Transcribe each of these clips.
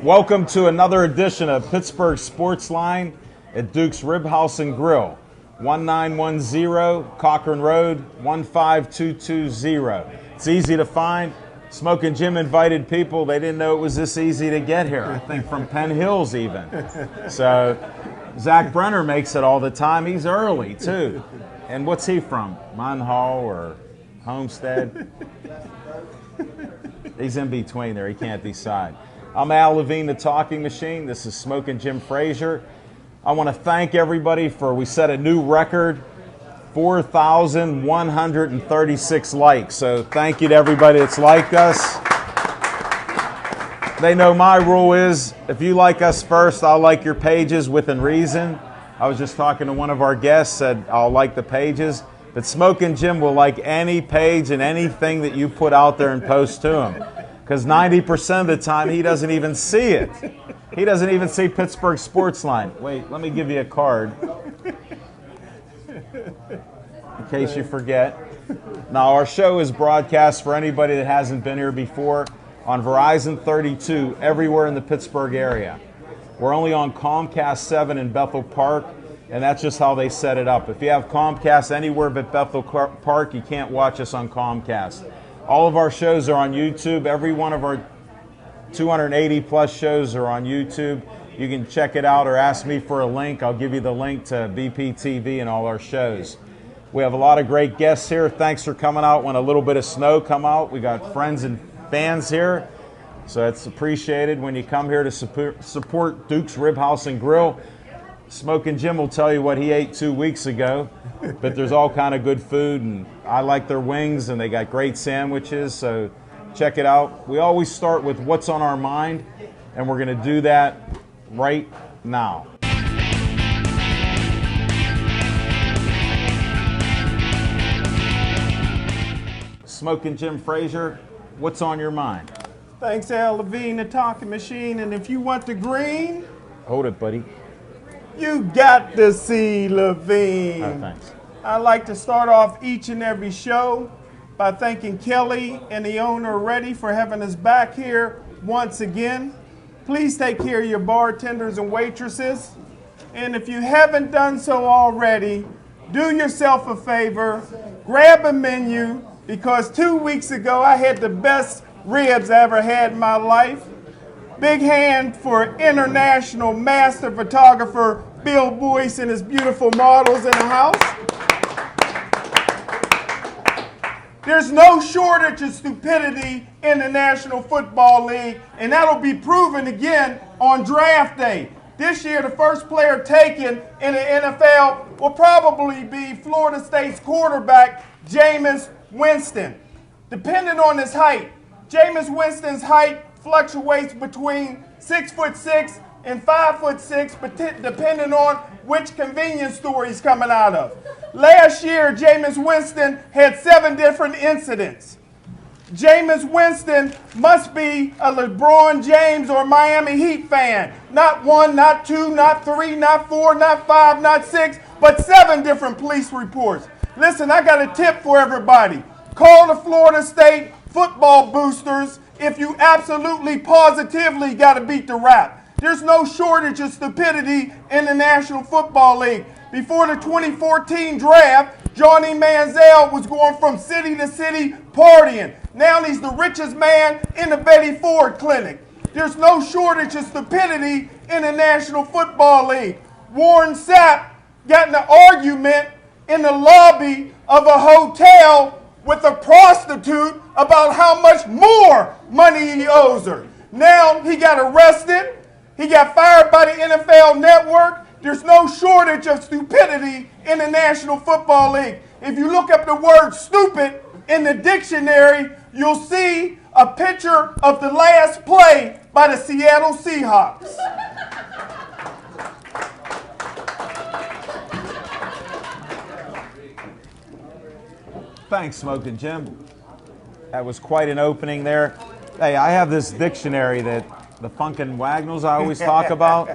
Welcome to another edition of Pittsburgh Sportsline at Duke's Rib House and Grill, 1910 Cochran Road, 15220. It's easy to find. Smoking Jim invited people. They didn't know it was this easy to get here, I think from Penn Hills even. So Zach Brenner makes it all the time. He's early, too. And what's he from? Munhall or Homestead? He's in between there. He can't decide. I'm Al Levine, the Talking Machine. This is Smoking Jim Frazier. I want to thank everybody we set a new record, 4,136 likes. So thank you to everybody that's liked us. They know my rule is, if you like us first, I'll like your pages within reason. I was just talking to one of our guests, said I'll like the pages. But Smoking Jim will like any page and anything that you put out there and post to him. Because 90% of the time, he doesn't even see it. He doesn't even see Pittsburgh Sportsline. Wait, let me give you a card. In case you forget. Now, our show is broadcast for anybody that hasn't been here before on Verizon 32 everywhere in the Pittsburgh area. We're only on Comcast 7 in Bethel Park, and that's just how they set it up. If you have Comcast anywhere but Bethel Park, you can't watch us on Comcast. All of our shows are on YouTube. Every one of our 280 plus shows are on YouTube. You can check it out or ask me for a link. I'll give you the link to BPTV and all our shows. We have a lot of great guests here. Thanks for coming out when a little bit of snow come out. We got friends and fans here, so it's appreciated when you come here to support Duke's Rib House and Grill. Smoking Jim will tell you what he ate 2 weeks ago, but there's all kind of good food, and I like their wings, and they got great sandwiches, so check it out. We always start with what's on our mind, and we're going to do that right now. Smoking Jim Frazier, what's on your mind? Thanks, Al Levine, the Talking Machine, and if you want the green... Hold it, buddy. You got to see Levine. Oh, thanks. I like to start off each and every show by thanking Kelly and the owner Reddy for having us back here once again. Please take care of your bartenders and waitresses. And if you haven't done so already, do yourself a favor, grab a menu, because 2 weeks ago I had the best ribs I ever had in my life. Big hand for international master photographer Bill Boyce and his beautiful models in the house. There's no shortage of stupidity in the National Football League, and that'll be proven again on draft day. This year, the first player taken in the NFL will probably be Florida State's quarterback, Jameis Winston. Depending on his height, Jameis Winston's height fluctuates between 6'6" and 5'6", but depending on which convenience store he's coming out of. Last year, Jameis Winston had 7 different incidents. Jameis Winston must be a LeBron James or Miami Heat fan. Not 1, not 2, not 3, not 4, not 5, not 6, but 7 different police reports. Listen, I got a tip for everybody. Call the Florida State football boosters if you absolutely positively got to beat the rap. There's no shortage of stupidity in the National Football League. Before the 2014 draft, Johnny Manziel was going from city to city partying. Now he's the richest man in the Betty Ford Clinic. There's no shortage of stupidity in the National Football League. Warren Sapp got in an argument in the lobby of a hotel with a prostitute about how much more money he owes her. Now he got arrested. He got fired by the NFL Network. There's no shortage of stupidity in the National Football League. If you look up the word stupid in the dictionary, you'll see a picture of the last play by the Seattle Seahawks. Thanks, Smoking Jim. That was quite an opening there. Hey, I have this dictionary that the Funkin' Wagnalls I always talk about,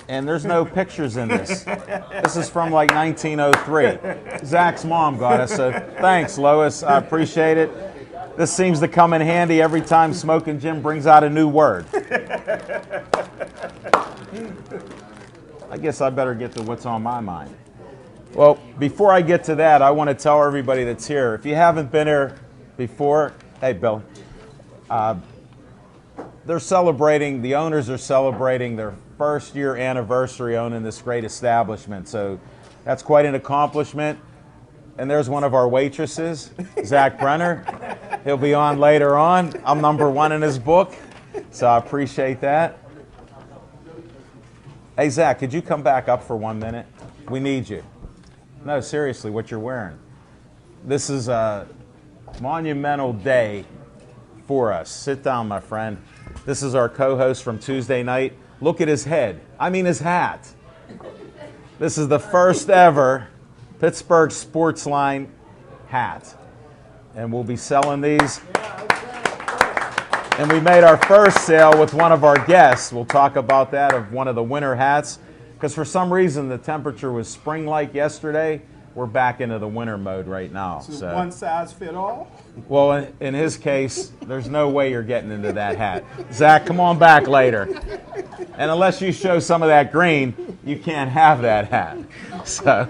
and there's no pictures in this. This is from like 1903. Zach's mom got us, so thanks, Lois. I appreciate it. This seems to come in handy every time Smoking Jim brings out a new word. I guess I better get to what's on my mind. Well, before I get to that, I want to tell everybody that's here, if you haven't been here before, hey, Bill, they're celebrating, the owners are celebrating their first year anniversary owning this great establishment. So that's quite an accomplishment. And there's one of our waitresses, Zach Brenner. He'll be on later on. I'm number one in his book, so I appreciate that. Hey, Zach, could you come back up for 1 minute? We need you. No, seriously, what you're wearing. This is a monumental day for us. Sit down, my friend. This is our co-host from Tuesday night. Look at his head. I mean his hat. This is the first ever Pittsburgh Sportsline hat. And we'll be selling these. And we made our first sale with one of our guests. We'll talk about that, of one of the winter hats. Because for some reason the temperature was spring-like yesterday. We're back into the winter mode right now. So one size fit all? Well, in his case, there's no way you're getting into that hat. Zach, come on back later. And unless you show some of that green, you can't have that hat. So,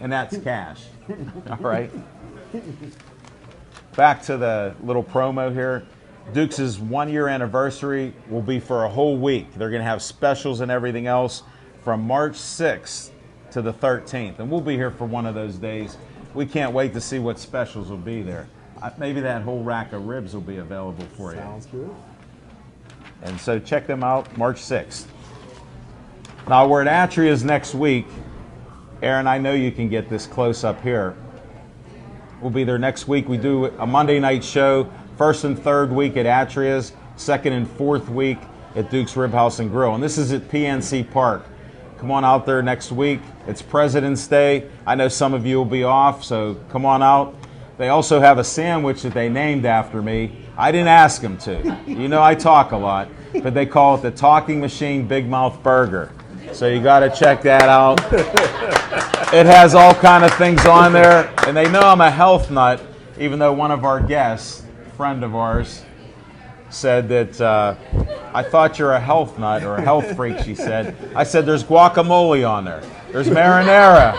and that's cash. All right. Back to the little promo here. Duke's 1 year anniversary will be for a whole week. They're going to have specials and everything else from March 6th to the 13th. And we'll be here for one of those days. We can't wait to see what specials will be there. Maybe that whole rack of ribs will be available for you. Sounds good. And so check them out March 6th. Now we're at Atria's next week. Aaron, I know you can get this close up here. We'll be there next week. We do a Monday night show, first and third week at Atria's, second and fourth week at Duke's Rib House and Grill. And this is at PNC Park. Come on out there next week. It's President's Day. I know some of you will be off, so come on out. They also have a sandwich that they named after me. I didn't ask them to. You know I talk a lot, but they call it the Talking Machine Big Mouth Burger. So you got to check that out. It has all kind of things on there, and they know I'm a health nut, even though one of our guests, a friend of ours, said that I thought you're a health nut or a health freak, she said. I said there's guacamole on there. There's marinara.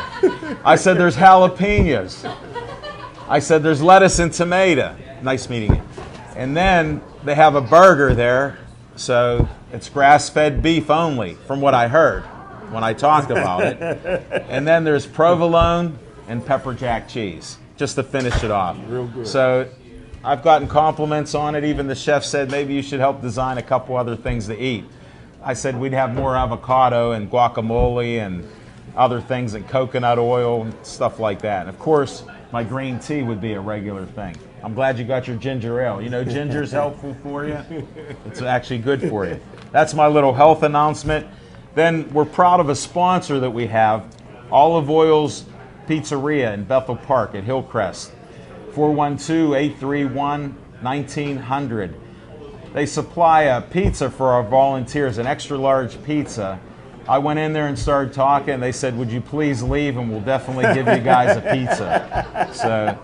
I said there's jalapenos. I said there's lettuce and tomato. Nice meeting you. And then they have a burger there, so it's grass-fed beef only, from what I heard when I talked about it. And then there's provolone and pepper jack cheese, just to finish it off. Real good. So I've gotten compliments on it. Even the chef said maybe you should help design a couple other things to eat. I said we'd have more avocado and guacamole and other things, and coconut oil and stuff like that. And of course, my green tea would be a regular thing. I'm glad you got your ginger ale. You know, ginger's helpful for you. It's actually good for you. That's my little health announcement. Then we're proud of a sponsor that we have, Olive Oil's Pizzeria in Bethel Park at Hillcrest. 412-831-1900. They supply a pizza for our volunteers, an extra large pizza. I went in there and started talking. They said, would you please leave, and we'll definitely give you guys a pizza. So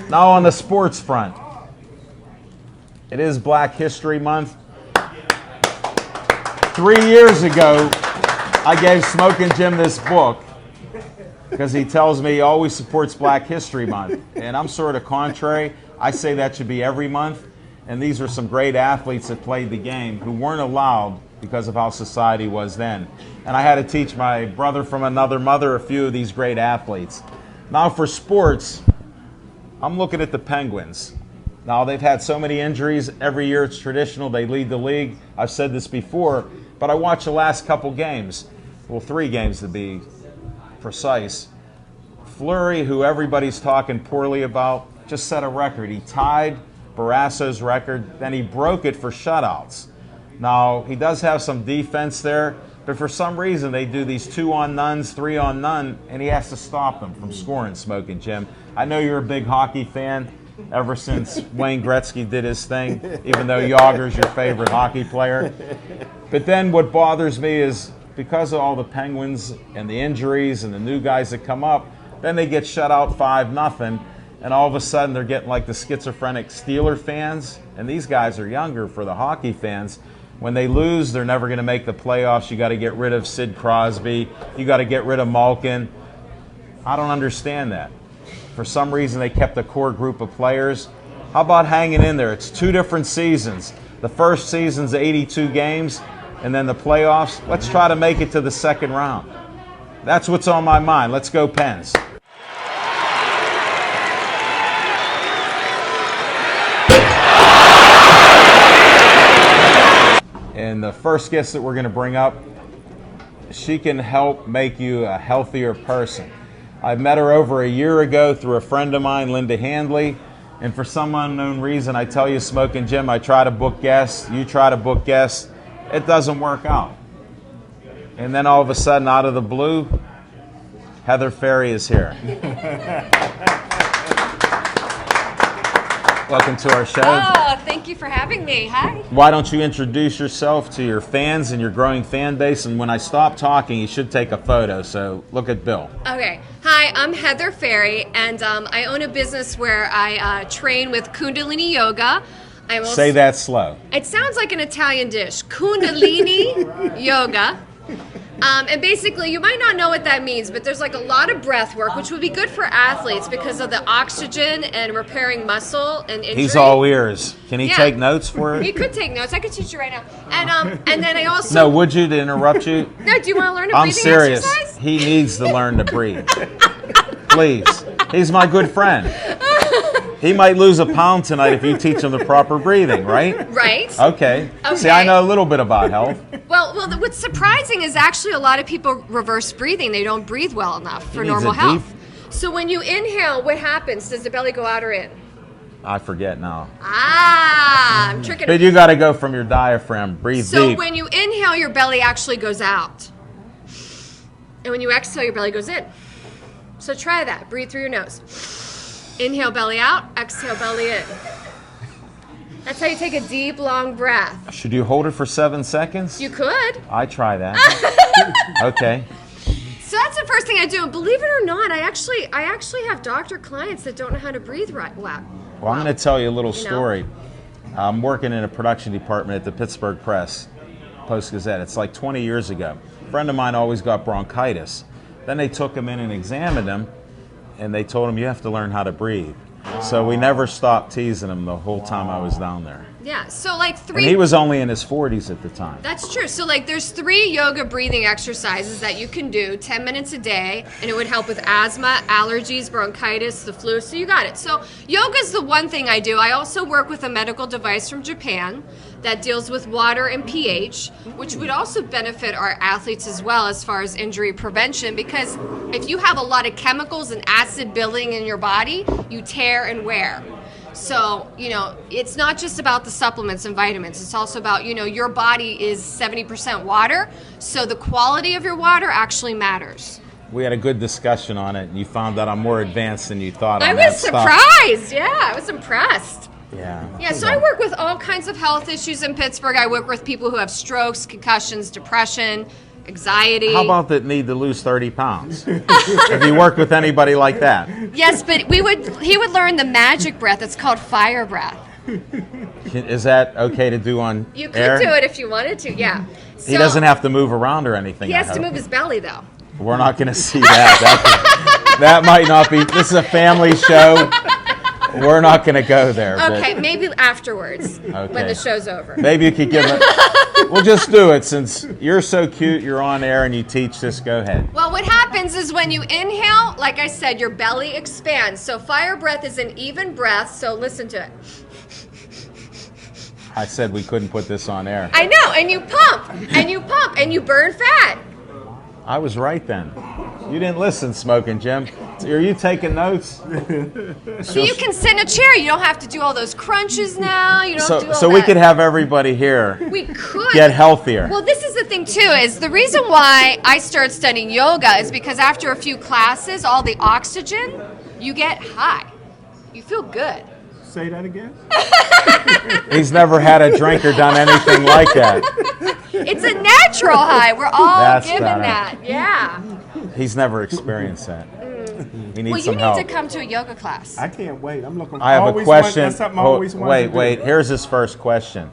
now on the sports front, it is Black History Month. 3 years ago, I gave Smokin' Jim this book because he tells me he always supports Black History Month. And I'm sort of contrary. I say that should be every month. And these are some great athletes that played the game who weren't allowed because of how society was then. And I had to teach my brother from another mother a few of these great athletes. Now for sports, I'm looking at the Penguins. Now they've had so many injuries. Every year it's traditional. They lead the league. I've said this before, but I watched the last couple games. Well, 3 games to be precise. Fleury, who everybody's talking poorly about, just set a record. He tied Barasso's record, then he broke it for shutouts. Now, he does have some defense there, but for some reason they do these 2-on-nones, 3-on-none, and he has to stop them from scoring, Smokin' Jim. I know you're a big hockey fan ever since Wayne Gretzky did his thing, even though Yager's your favorite hockey player. But then what bothers me is because of all the Penguins and the injuries and the new guys that come up, then they get shut out 5-0, and all of a sudden they're getting like the schizophrenic Steeler fans, and these guys are younger for the hockey fans. When they lose, they're never going to make the playoffs. You got to get rid of Sid Crosby. You got to get rid of Malkin. I don't understand that. For some reason, they kept a core group of players. How about hanging in there? It's 2 different seasons. The first season's 82 games, and then the playoffs. Let's try to make it to the second round. That's what's on my mind. Let's go Pens. And the first guest that we're going to bring up, she can help make you a healthier person. I met her over a year ago through a friend of mine, Linda Handley. And for some unknown reason, I tell you, Smoking Jim, I try to book guests. You try to book guests. It doesn't work out. And then all of a sudden, out of the blue, Heather Ferry is here. Welcome to our show. Oh, thank you for having me. Hi. Why don't you introduce yourself to your fans and your growing fan base? And when I stop talking, you should take a photo. So look at Bill. Okay. Hi, I'm Heather Ferry, and I own a business where I train with Kundalini Yoga. Say that slow. It sounds like an Italian dish. Kundalini Yoga. And basically, you might not know what that means, but there's like a lot of breath work, which would be good for athletes because of the oxygen and repairing muscle and injury. He's all ears. Can he take notes for us? He could take notes. I could teach you right now. And then I also... No, would you, to interrupt you? No, do you want to learn a I'm breathing serious. exercise? He needs to learn to breathe. Please. He's my good friend. He might lose a pound tonight if you teach him the proper breathing, right? Right. Okay. See, I know a little bit about health. Well, what's surprising is actually a lot of people reverse breathing. They don't breathe well enough for normal health. So when you inhale, what happens? Does the belly go out or in? I forget now. I'm tricking. But you got to go from your diaphragm. Breathe deep. So when you inhale, your belly actually goes out. And when you exhale, your belly goes in. So try that. Breathe through your nose. Inhale, belly out. Exhale, belly in. That's how you take a deep, long breath. Should you hold it for 7 seconds? You could. I try that. Okay. So that's the first thing I do. And believe it or not, I actually have doctor clients that don't know how to breathe right well. Well, I'm going to tell you a little story. I'm working in a production department at the Pittsburgh Post-Gazette. It's like 20 years ago. A friend of mine always got bronchitis. Then they took him in and examined him, and they told him, you have to learn how to breathe. So we never stopped teasing him the whole time I was down there. Yeah, so like And he was only in his 40s at the time. That's true. So like there's 3 yoga breathing exercises that you can do 10 minutes a day, and it would help with asthma, allergies, bronchitis, the flu. So you got it. So yoga is the one thing I do. I also work with a medical device from Japan that deals with water and pH, which would also benefit our athletes as well as far as injury prevention, because if you have a lot of chemicals and acid building in your body, you tear and wear. So, it's not just about the supplements and vitamins. It's also about, your body is 70% water, so the quality of your water actually matters. We had a good discussion on it, and you found out I'm more advanced than you thought. I was surprised. Yeah, I was impressed. Yeah, so I work with all kinds of health issues in Pittsburgh. I work with people who have strokes, concussions, depression, anxiety. How about that need to lose 30 pounds? Have you worked with anybody like that? Yes, but he would learn the magic breath. It's called fire breath. Is that okay to do on You could air? do it if you wanted to, yeah. He doesn't have to move around or anything. He has to move his belly, though. We're not going to see that. That might not be. This is a family show. We're not going to go there. Okay, maybe afterwards when the show's over. Maybe you could give it. We'll just do it since you're so cute, you're on air and you teach this. Go ahead. Well, what happens is when you inhale, like I said, your belly expands. So fire breath is an even breath, so listen to it. I said we couldn't put this on air. I know, and you pump, and you pump, and you burn fat. I was right then. You didn't listen, Smoking Jim. Are you taking notes? So you can sit in a chair. You don't have to do all those crunches now. You don't have to do all so that. we could have everybody here We could get healthier. Well, this is the thing too. Is the reason why I started studying yoga is because after a few classes, all the oxygen, you get high. You feel good. Say that again. He's never had a drink or done anything like that. It's a natural high. We're all That's given better. that. Yeah. He's never experienced that. He needs Well, you some need help. to come to a yoga class. I can't wait. I'm looking. I have a question. That's something I always wanted to do. Wait. Here's his first question.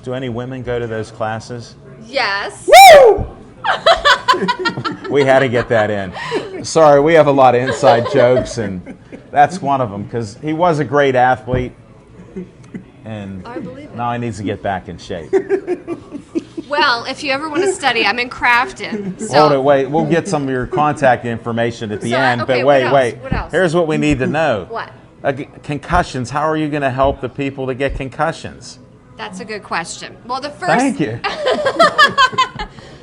Do any women go to those classes? Yes. Woo! We had to get that in. Sorry, we have a lot of inside jokes, and that's one of them, because he was a great athlete, and I believe it. now he needs to get back in shape. Well, if you ever want to study, I'm in Crafton. So. Hold it, wait. We'll get some of your contact information at the end, okay, but what wait. else? What else? Here's what we need to know. What? Concussions. How are you going to help the people that get concussions? That's a good question. Well, the first. Thank you.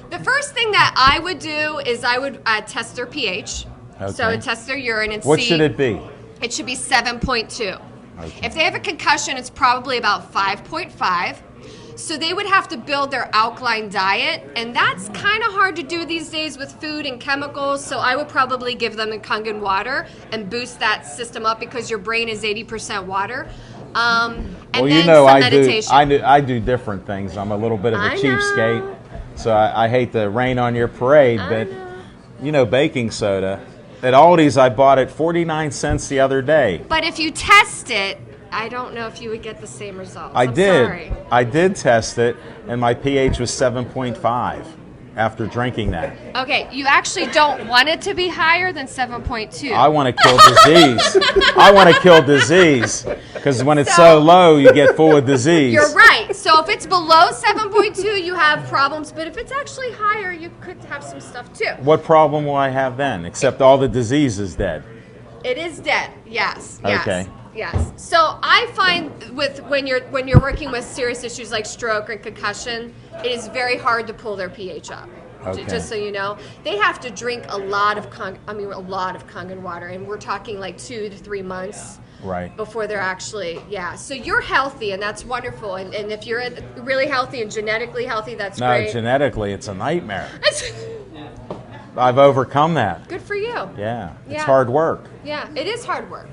The first thing that I would do is I would test their pH. Okay. So I would test their urine and What see. should it be? It should be 7.2. Okay. If they have a concussion, it's probably about 5.5. So they would have to build their alkaline diet, and that's kind of hard to do these days with food and chemicals. So I would probably give them the Kangen water and boost that system up, because your brain is 80% water. And Well, then you know, some I meditation. I do different things. I'm a little bit of a I cheapskate, know. so I hate to rain on your parade, I but know. you know, baking soda. At Aldi's, I bought it 49 cents the other day. But if you test it, I don't know if you would get the same results. I I'm did. Sorry. I did test it, and my pH was 7.5 after drinking that. Okay, you actually don't want it to be higher than 7.2. I want to kill disease. I want to kill disease, because when it's so So- low, you get full of disease. You're right. So if it's below 7.2, you have problems. But if it's actually higher, you could have some stuff too. What problem will I have then, except all the disease is dead? It is dead. Yes. Yes. Okay. Yes. So I find when you're working with serious issues like stroke or concussion, it is very hard to pull their pH up. Okay. Just so you know, they have to drink a lot of Kangen water, and we're talking like 2 to 3 months. Right. Before they're actually, yeah. So you're healthy, and that's wonderful. And if you're really healthy and genetically healthy, that's No, great. genetically, it's a nightmare. I've overcome that. Good for you. Yeah, it's Yeah. hard work. Yeah, it is hard work.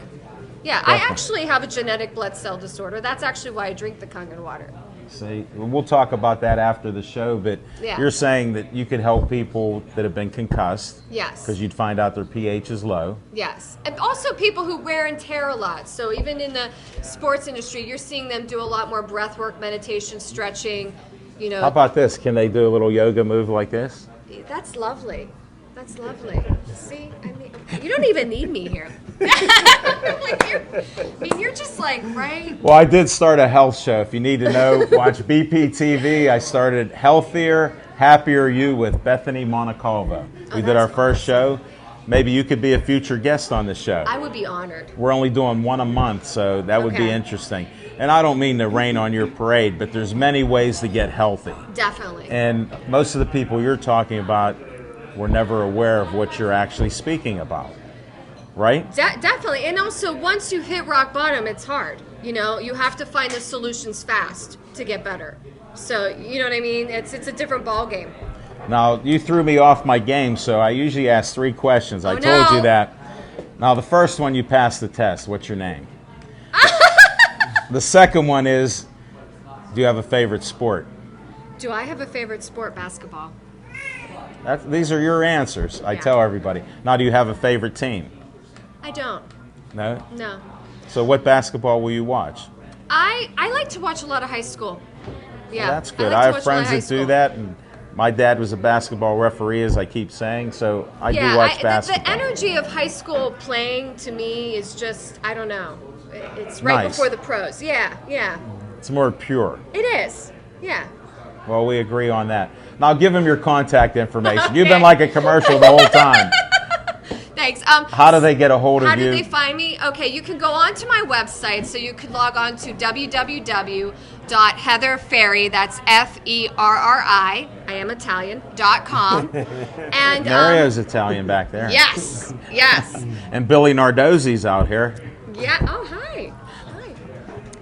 Yeah, Definitely. I actually have a genetic blood cell disorder. That's actually why I drink the Kangen water. See, we'll talk about that after the show, but Yeah. you're saying that you could help people that have been concussed. Yes. Because you'd find out their pH is low. Yes. And also people who wear and tear a lot. So even in the sports industry, you're seeing them do a lot more breath work, meditation, stretching, you know. How about this? Can they do a little yoga move like this? That's lovely. That's lovely. See, I mean, you don't even need me here. You're just like, right? Well, I did start a health show. If you need to know, watch BPTV. I started Healthier, Happier You with Bethany Monacolvo. We did our that's first show. Maybe you could be a future guest on the show. I would be honored. We're only doing one a month, so that would be Okay. interesting. And I don't mean to rain on your parade, but there's many ways to get healthy. Definitely. And most of the people you're talking about were never aware of what you're actually speaking about, right? Definitely. And also, once you hit rock bottom, it's hard. You know, you have to find the solutions fast to get better. So, you know what I mean? It's a different ball game. Now, you threw me off my game, so I usually ask 3 questions. I told you no. that. Now, the first one, you passed the test. What's your name? The second one is, do you have a favorite sport? Do I have a favorite sport? Basketball. These are your answers. I Yeah. tell everybody. Now, do you have a favorite team? I don't. No? No. So what basketball will you watch? I like to watch a lot of high school. Yeah. Well, that's good. like I to have watch a lot of friends high that do school. that, and my dad was a basketball referee, as I keep saying, so I do watch basketball. The energy of high school playing to me is just, I don't know. It's right Nice. before the pros. Yeah, yeah. It's more pure. It is. Yeah. Well, we agree on that. Now, give them your contact information. You've Okay. been like a commercial the whole time. Thanks. How do they get a hold of How you? do they find me? Okay, you can go on to my website, so you can log on to www.heatherferry, that's Ferri, I am Italian.com. And Mario's Italian back there. yes, yes. And Billy Nardozzi's out here. Yeah, oh, hi. Hi.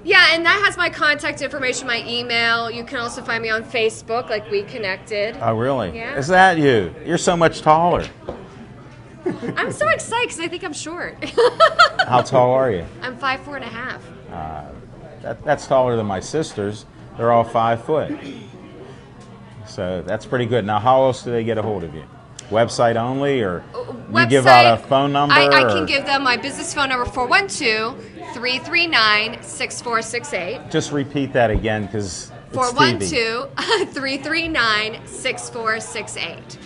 Yeah, and that has my contact information, my email. You can also find me on Facebook, like We Connected. Oh, really? Yeah. Is that you? You're so much taller. I'm so excited because I think I'm short. How tall are you? I'm 5'4.5". That's taller than my sisters. They're all 5 foot. So that's pretty good. Now, how else do they get a hold of you? Website only, or you give out a phone number? I or- can give them my business phone number, 412-339-6468. Just repeat that again, because 412-339-6468.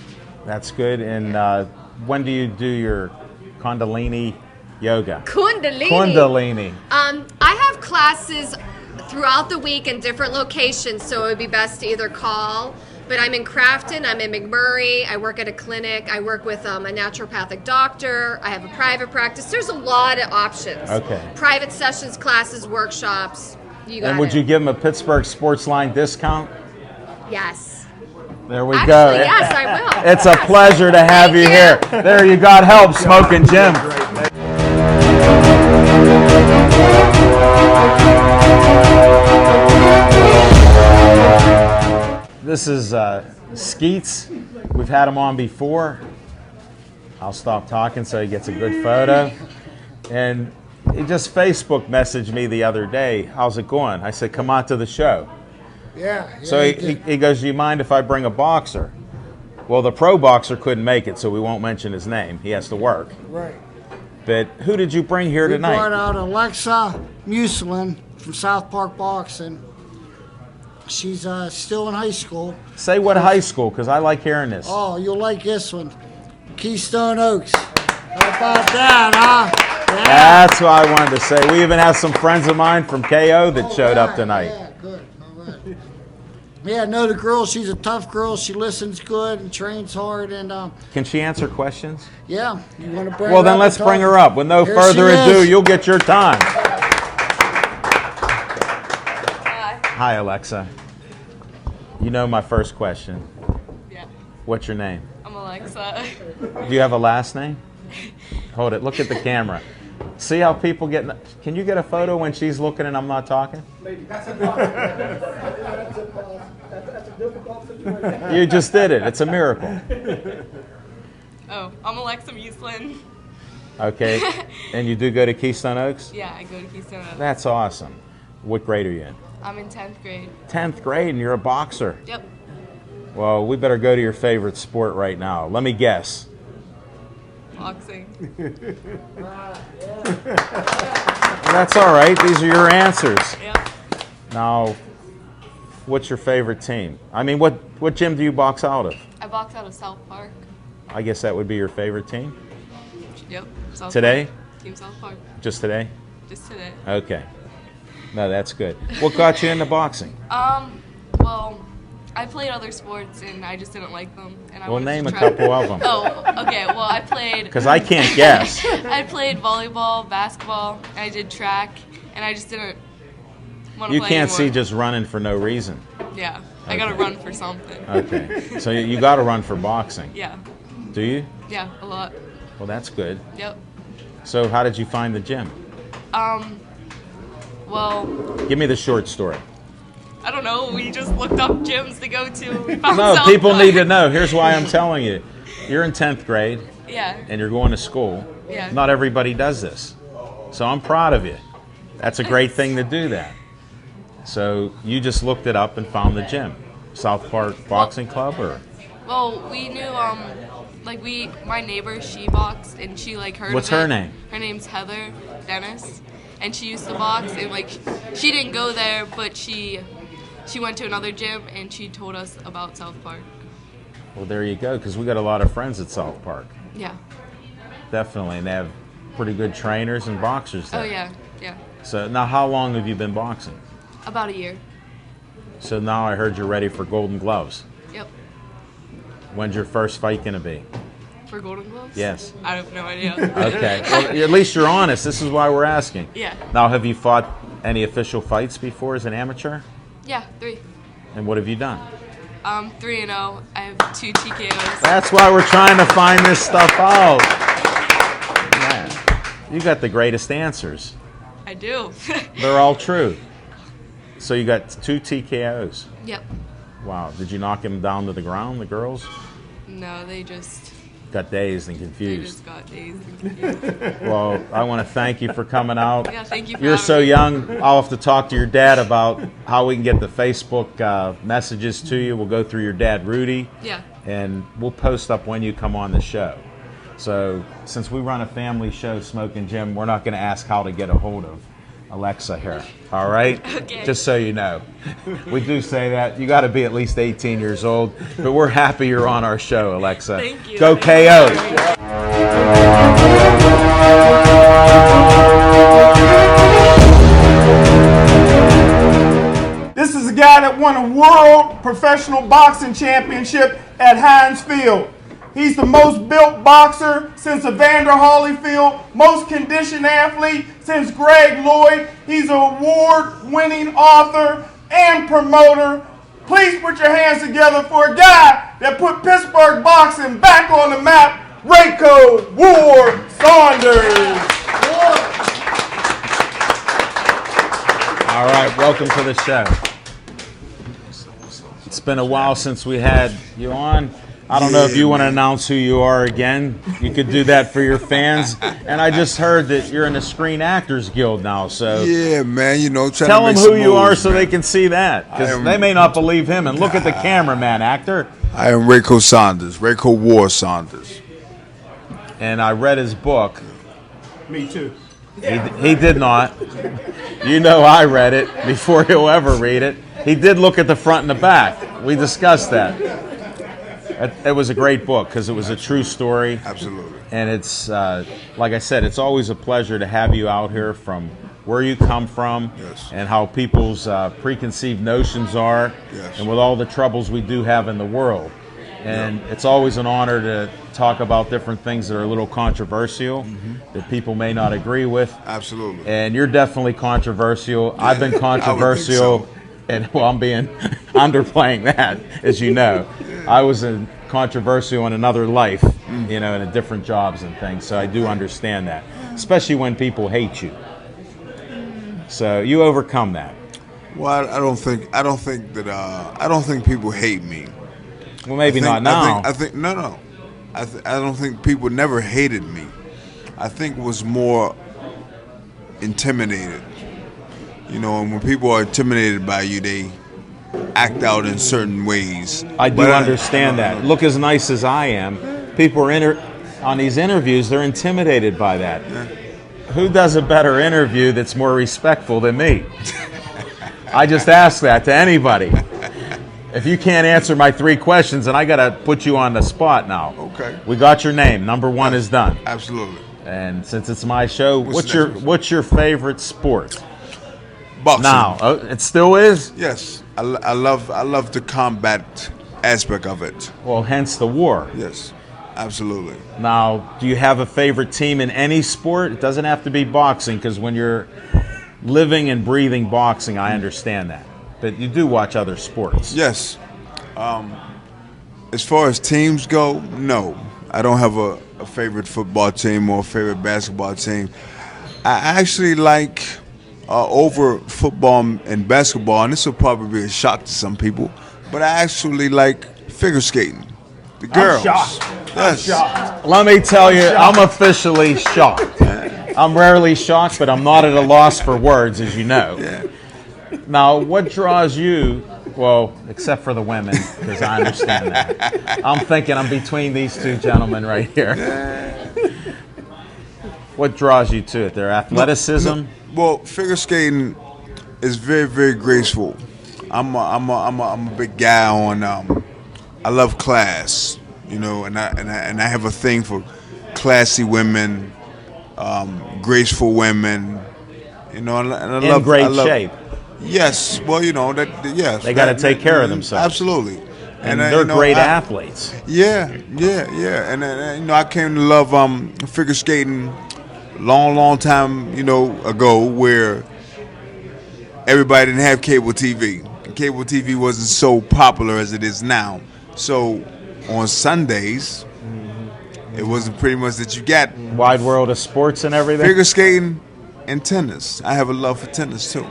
That's good. And when do you do your Kundalini yoga? Kundalini. I have classes throughout the week in different locations, so it would be best to either call. But I'm in Crafton, I'm in McMurray, I work at a clinic, I work with a naturopathic doctor, I have a private practice. There's a lot of options. Okay. Private sessions, classes, workshops. You got And would you give them a Pittsburgh Sportsline discount? Yes. There we go. Actually, yes, I will. It's a pleasure to have you here. There you got help, Smoking Jim. This is Skeets. We've had him on before. I'll stop talking so he gets a good photo. And he just Facebook messaged me the other day. How's it going? I said, come on to the show. Yeah. So he goes, do you mind if I bring a boxer? Well, the pro boxer couldn't make it, so we won't mention his name. He has to work. Right. But who did you bring here We tonight? brought out Alexa Muslin from South Park Boxing. She's still in high school. Say what high school, because I like hearing this. Oh, you'll like this one. Keystone Oaks. How about that, huh? Yeah. That's what I wanted to say. We even have some friends of mine from KO that showed up tonight. Yeah, good. All right. Yeah, know the girl. She's a tough girl. She listens good and trains hard. And Can she answer questions? yeah, you want to bring Well, her then up let's and bring talk? her up. With no Here further she ado, is. you'll get your time. Hi. Hi, Alexa. You know my first question. Yeah. What's your name? I'm Alexa. Do you have a last name? Hold it. Look at the camera. See how people get... Can you get a photo when she's looking and I'm not talking? You just did it. It's a miracle. Oh, I'm Alexa Muslin. Okay. And you do go to Keystone Oaks? Yeah, I go to Keystone Oaks. That's awesome. What grade are you in? I'm in 10th grade. 10th grade, and you're a boxer. Yep. Well, we better go to your favorite sport right now. Let me guess. Boxing. That's all right. These are your answers. Yep. Now, what's your favorite team? I mean, what gym do you box out of? I box out of South Park. I guess that would be your favorite team? Yep. South Today? Park. Team South Park. Just today? Just today. Okay. No, that's good. What got you into boxing? Well, I played other sports and I just didn't like them. And I Well, wanted name to a try. couple of them. Oh, okay. Well, I played. Because I can't guess. I played volleyball, basketball, and I did track, and I just didn't want to You play can't anymore. see just running for no reason. Yeah, I gotta Okay. run for something. Okay. So you got to run for boxing. Yeah, Do you? yeah, a lot. Well, that's good. Yep. So how did you find the gym? Well, Give me the short story. I don't know. We just looked up gyms to go to. We found No, South people Park. need to know. Here's why I'm telling you. You're in 10th grade Yeah. and you're going to school. Yeah. Not everybody does this. So I'm proud of you. That's a great thing to do that. So you just looked it up and found the gym. South Park Boxing Club or Well, we knew my neighbor, she boxed and she heard What's of it. her name? Her name's Heather Dennis, and she used to box and she didn't go there, but she went to another gym and she told us about South Park. well, there you go, because we got a lot of friends at South Park. Yeah. Definitely. And they have pretty good trainers and boxers there. Oh yeah, yeah. So now how long have you been boxing? About a year. So now I heard you're ready for Golden Gloves. Yep. When's your first fight going to be? For Golden Gloves? Yes. I have no idea. Okay. Well, at least you're honest. This is why we're asking. Yeah. Now, have you fought any official fights before as an amateur? Yeah, 3. And what have you done? 3-0. I have 2 TKOs. That's why we're trying to find this stuff out. Man, you got the greatest answers. I do. They're all true. So you got 2 TKOs. Yep. Wow. Did you knock him down to the ground, the girls? No, they just Got dazed and confused. just got dazed and confused. Well, I want to thank you for coming out. Yeah, thank you for You're having so me. young. I'll have to talk to your dad about how we can get the Facebook messages to you. We'll go through your dad, Rudy, Yeah. and we'll post up when you come on the show. So since we run a family show, Smoking Jim, we're not going to ask how to get a hold of Alexa here. All right? Okay. Just so you know. We do say that. You got to be at least 18 years old. But we're happy you're on our show, Alexa. Thank you. Go KO. This is a guy that won a world professional boxing championship at Heinz Field. He's the most built boxer since Evander Holyfield, most conditioned athlete since Greg Lloyd. He's an award-winning author and promoter. Please put your hands together for a guy that put Pittsburgh boxing back on the map, Rayco Ward Saunders. All right, welcome to the show. It's been a while since we had you on. I don't know if you want to announce who you are again. You could do that for your fans. And I just heard that you're in the Screen Actors Guild now, so Yeah, man, you know, tell them who you are so man. they can see that, because they may not believe him. And look at the cameraman, actor. I am Rayco Saunders, Rayco Ward Saunders. And I read his book. Me too. He did not. You know I read it before he'll ever read it. He did look at the front and the back. We discussed that. It was a great book because it was a true story. Absolutely. And it's, like I said, it's always a pleasure to have you out here from where you come from, Yes. and how people's preconceived notions are, Yes. and with all the troubles we do have in the world. And it's always an honor to talk about different things that are a little controversial, that people may not agree with. Absolutely. And you're definitely controversial. I've been I would think controversial, so. and well, I'm being underplaying that, as you know. I was controversial in another life, you know, in different jobs and things. So I do understand that, especially when people hate you. So you overcome that. Well, I don't think people hate me. Well, maybe I think, not now. I think no. I don't think people never hated me. I think it was more intimidated. You know, and when people are intimidated by you, they act out in certain ways. I do understand that. Look as nice as I am. People are on these interviews, they're intimidated by that. Who does a better interview that's more respectful than me? I just ask that to anybody. If you can't answer my 3 questions, then I got to put you on the spot now. Okay. We got your name. Number 1 is done. Absolutely. And since it's my show, What's what's your favorite sport? Boxing. Now, it still is? Yes. I love the combat aspect of it. Well, hence the war. Yes. Absolutely. Now, do you have a favorite team in any sport? It doesn't have to be boxing, because when you're living and breathing boxing, I understand that. But you do watch other sports. Yes. As far as teams go, no. I don't have a favorite football team or a favorite basketball team. I actually like over football and basketball, and this will probably be a shock to some people, but I actually like figure skating. The girls. I'm shocked. Yes. Shocked. Let me tell you, I'm officially shocked. I'm rarely shocked, but I'm not at a loss for words, as you know. Yeah. Now, what draws you, well, except for the women, because I understand that. I'm thinking I'm between these 2 gentlemen right here. What draws you to it? Their athleticism? Well, figure skating is very, very graceful. I'm a big guy on. I love class, you know, and I have a thing for classy women, graceful women, you know, and I In love great shape. Yes, well, you know that. Yes, They got to take care of themselves. Absolutely, And they're you know, great athletes. Yeah, and you know, I came to love figure skating long time, you know, ago, where everybody didn't have cable TV. Cable TV wasn't so popular as it is now. So on Sundays, it wasn't pretty much that you got Wide world of sports and everything. figure skating and tennis. I have a love for tennis too.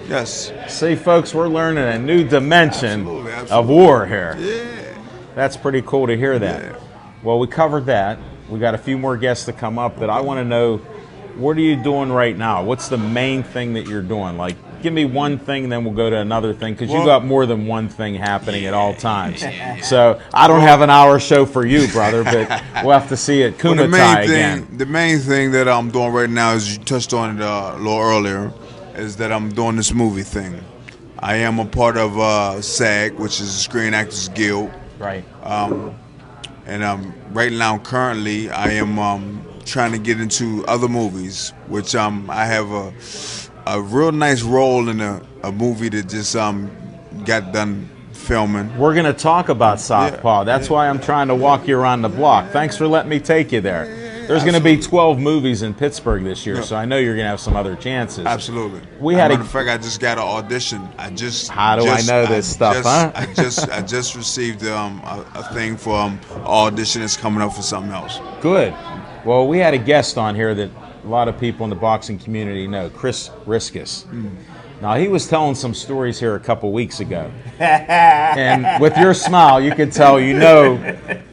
Yes. See, folks, we're learning a new dimension Absolutely, of absolutely. war here. Yeah. That's pretty cool to hear that. Yeah. Well, we covered that. We got a few more guests to come up that I want to know, what are you doing right now? What's the main thing that you're doing? Like, give me one thing, then we'll go to another thing, because you Well- got more than one thing happening at all times. So I don't have an hour show for you, brother, but we'll have to see it Well, Kumatai again. the main thing that I'm doing right now, is you touched on it a little earlier, is that I'm doing this movie thing. I am a part of SAG, which is the Screen Actors Guild. Right. And right now, currently, I am trying to get into other movies, which I have a real nice role in a movie that just got done filming. We're going to talk about Southpaw. That's why I'm trying to walk you around the block. Thanks for letting me take you there. There's going to be 12 movies in Pittsburgh this year, so I know you're going to have some other chances. Absolutely. We had matter of fact, I just got an audition. How do I know this stuff, huh? I just received a thing for audition that's coming up for something else. Good. Well, we had a guest on here that a lot of people in the boxing community know, Chris Riskus. Now, he was telling some stories here a couple weeks ago. And with your smile, you could tell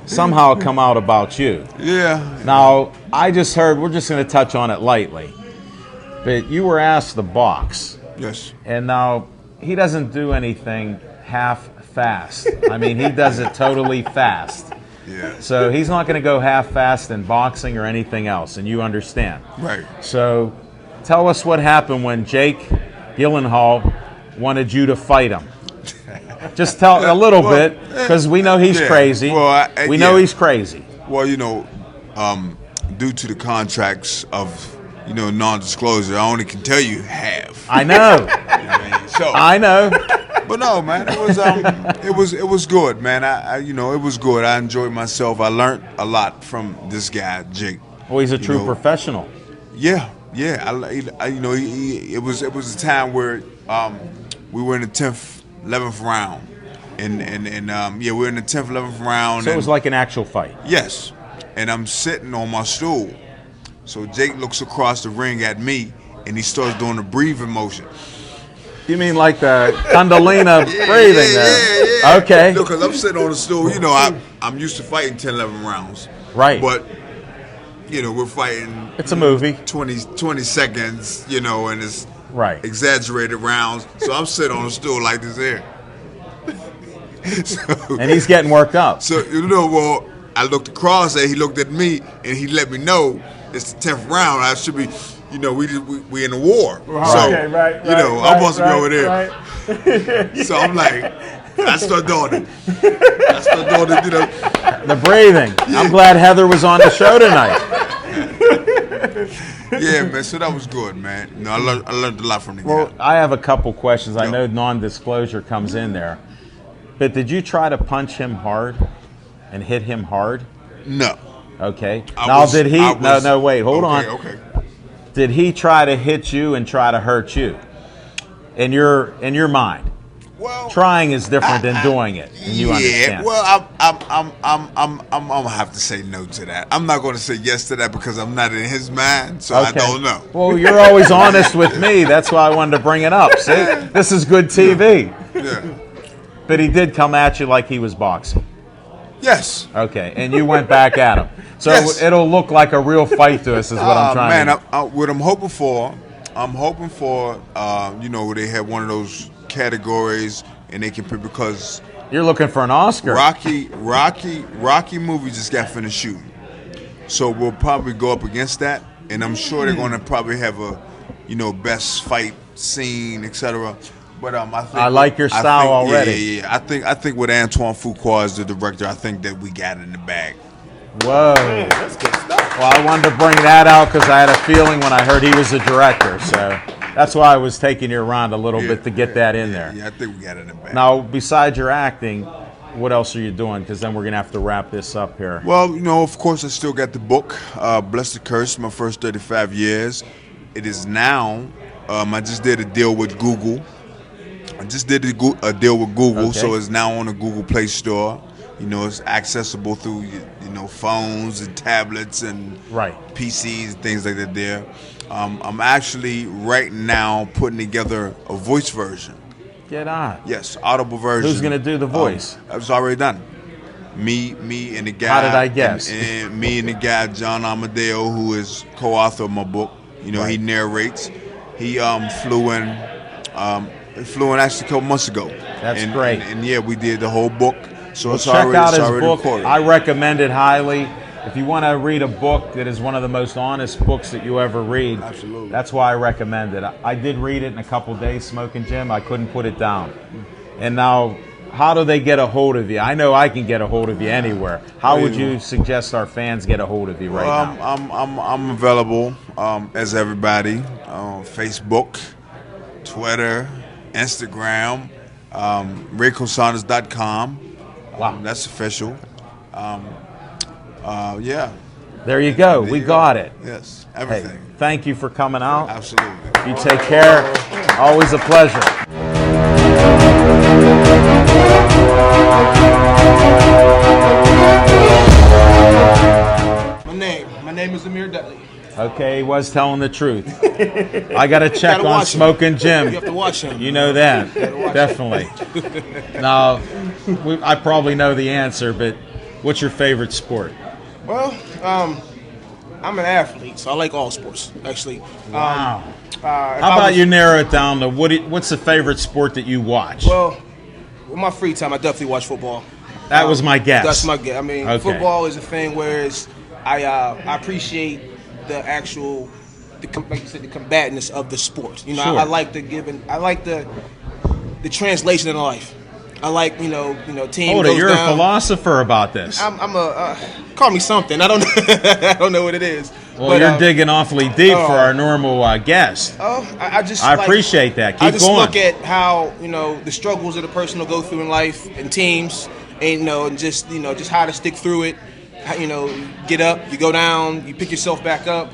somehow it come out about you. Yeah. Now, I just heard, we're just going to touch on it lightly, but you were asked to box. Yes. And now, he doesn't do anything half-fast. I mean, he does it totally fast. Yeah. So he's not going to go half-fast in boxing or anything else, and you understand. Right. So tell us what happened when Jake Gyllenhaal wanted you to fight him. Just tell a little bit, because we know he's crazy. Well, we know he's crazy. Well, due to the contracts of non-disclosure, I only can tell you half. I know. You know what I mean? So, I know. but no, man, it was good, man. It was good. I enjoyed myself. I learned a lot from this guy, Jake. Well, he's a true professional. Yeah. It was a time where we were in the 10th, 11th round, and we were in the 10th, 11th round. So it was like an actual fight. Yes, and I'm sitting on my stool. So Jake looks across the ring at me, and he starts doing the breathing motion. You mean like the Kundalini breathing there? Yeah. Okay. Because I'm sitting on the stool. I'm used to fighting 10, 11 rounds. Right. But we're fighting. It's a movie. 20 seconds, and it's right. Exaggerated rounds. So I'm sitting on a stool like this here. And he's getting worked up. So, I looked across and he looked at me and he let me know it's the 10th round. I should be, we in a war. Right. So, Right. I'm supposed to be over there. Right. So I'm like, I start doing it. The breathing. Yeah. I'm glad Heather was on the show tonight. Yeah, man. So that was good, man. I learned a lot from the guy. Well, I have a couple questions. I know non-disclosure comes in there, but did you try to punch him hard and hit him hard? No. Okay. Did he? No, wait. Hold on. Okay. Did he try to hit you and try to hurt you? In your mind. Well, trying is different than doing it, and you understand. Well, I'm gonna have to say no to that. I'm not going to say yes to that because I'm not in his mind, so okay. I don't know. Well, you're always honest with me. That's why I wanted to bring it up. See, this is good TV. Yeah. But he did come at you like he was boxing. Yes. Okay, and you went back at him. So yes. It'll look like a real fight to us, is what I'm trying to do. What I'm hoping for, they have one of those categories and they can pick, because you're looking for an Oscar. Rocky movie just got finished shooting, so we'll probably go up against that, and I'm sure they're going to probably have a best fight scene, etc. But I like your style already. Yeah. I think with Antoine Fuqua as the director, I think that we got it in the bag. Whoa. Man, that's good stuff. Well, I wanted to bring that out because I had a feeling when I heard he was the director, so that's why I was taking you around a little bit to get that in there. Yeah, I think we got it in the bag. Now, besides your acting, what else are you doing? Because then we're going to have to wrap this up here. Well, of course, I still got the book, Bless the Curse, my first 35 years. It is now, I just did a deal with Google. Okay. So it's now on the Google Play Store. It's accessible through phones and tablets and PCs and things like that there. I'm actually right now putting together a voice version. Get on. Yes, audible version. Who's going to do the voice? It's already done. Me and the guy. How did I guess? And me and the guy, John Amadeo, who is co-author of my book. He narrates. He flew in flew in actually a couple months ago. That's great. And yeah, we did the whole book. So Well, it's check already, out it's his already book. recorded. I recommend it highly. If you want to read a book that is one of the most honest books that you ever read, Absolutely. that's why I recommend it. I did read it in a couple days, Smoking Jim. I couldn't put it down. And now, how do they get a hold of you? I know I can get a hold of you anywhere. How would you suggest our fans get a hold of you right now? I'm available as everybody on Facebook, Twitter, Instagram, RaycoSaunders.com. Wow. That's official. Yeah. There you go. We got it. Yes. Hey, Everything. thank you for coming out. Absolutely. You take care. Always a pleasure. My name is Amir Dudley. Okay, he was telling the truth. I got to check on watch him. Smoking Jim. You have to watch him. You know that. Definitely. Now, I probably know the answer, but what's your favorite sport? Well, I'm an athlete, so I like all sports, actually. Wow. How about you narrow it down to what's the favorite sport that you watch? Well, with my free time, I definitely watch football. That was my guess. That's my guess. I mean, Okay. football is a thing where I appreciate the actual, like you said, the combatantness of the sport. You know, Sure. I like the translation in life. I like, team Hold it, goes you're down. a philosopher about this. I'm a call me something. I don't know. I don't know what it is. Well, But, you're digging awfully deep for our normal guest. I just I like- appreciate that. I Keep just going. look at how the struggles that a person will go through in life and teams, and and just how to stick through it. How, get up, you go down, you pick yourself back up.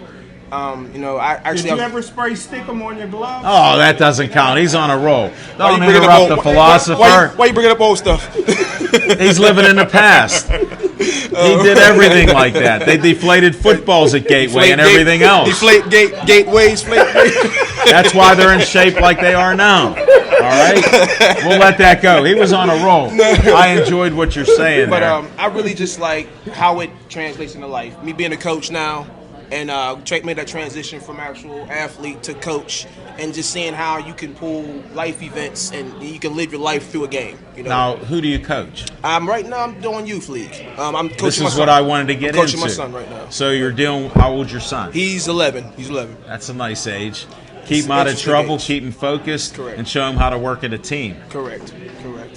Did you ever spray stickum on your gloves? Oh, that doesn't count. He's on a roll. Why Don't you bringing up interrupt old- the philosopher. Why you bringing up old stuff? He's living in the past. He did everything like that. They deflated footballs at Gateway and everything else. Deflate gateways. That's why they're in shape like they are now. All right? We'll let that go. He was on a roll. I enjoyed what you're saying But there. I really just like how it translates into life. Me being a coach now, and made that transition from actual athlete to coach, and just seeing how you can pull life events and you can live your life through a game. Now, who do you coach? Right now I'm doing youth league. I'm coaching This my is son. what I wanted to get I'm coaching into. my son right now. So you're dealing. How old's your son? He's 11. That's a nice age. Keep It's him out of interesting trouble, age. keep him focused, Correct. and show him how to work in a team. Correct.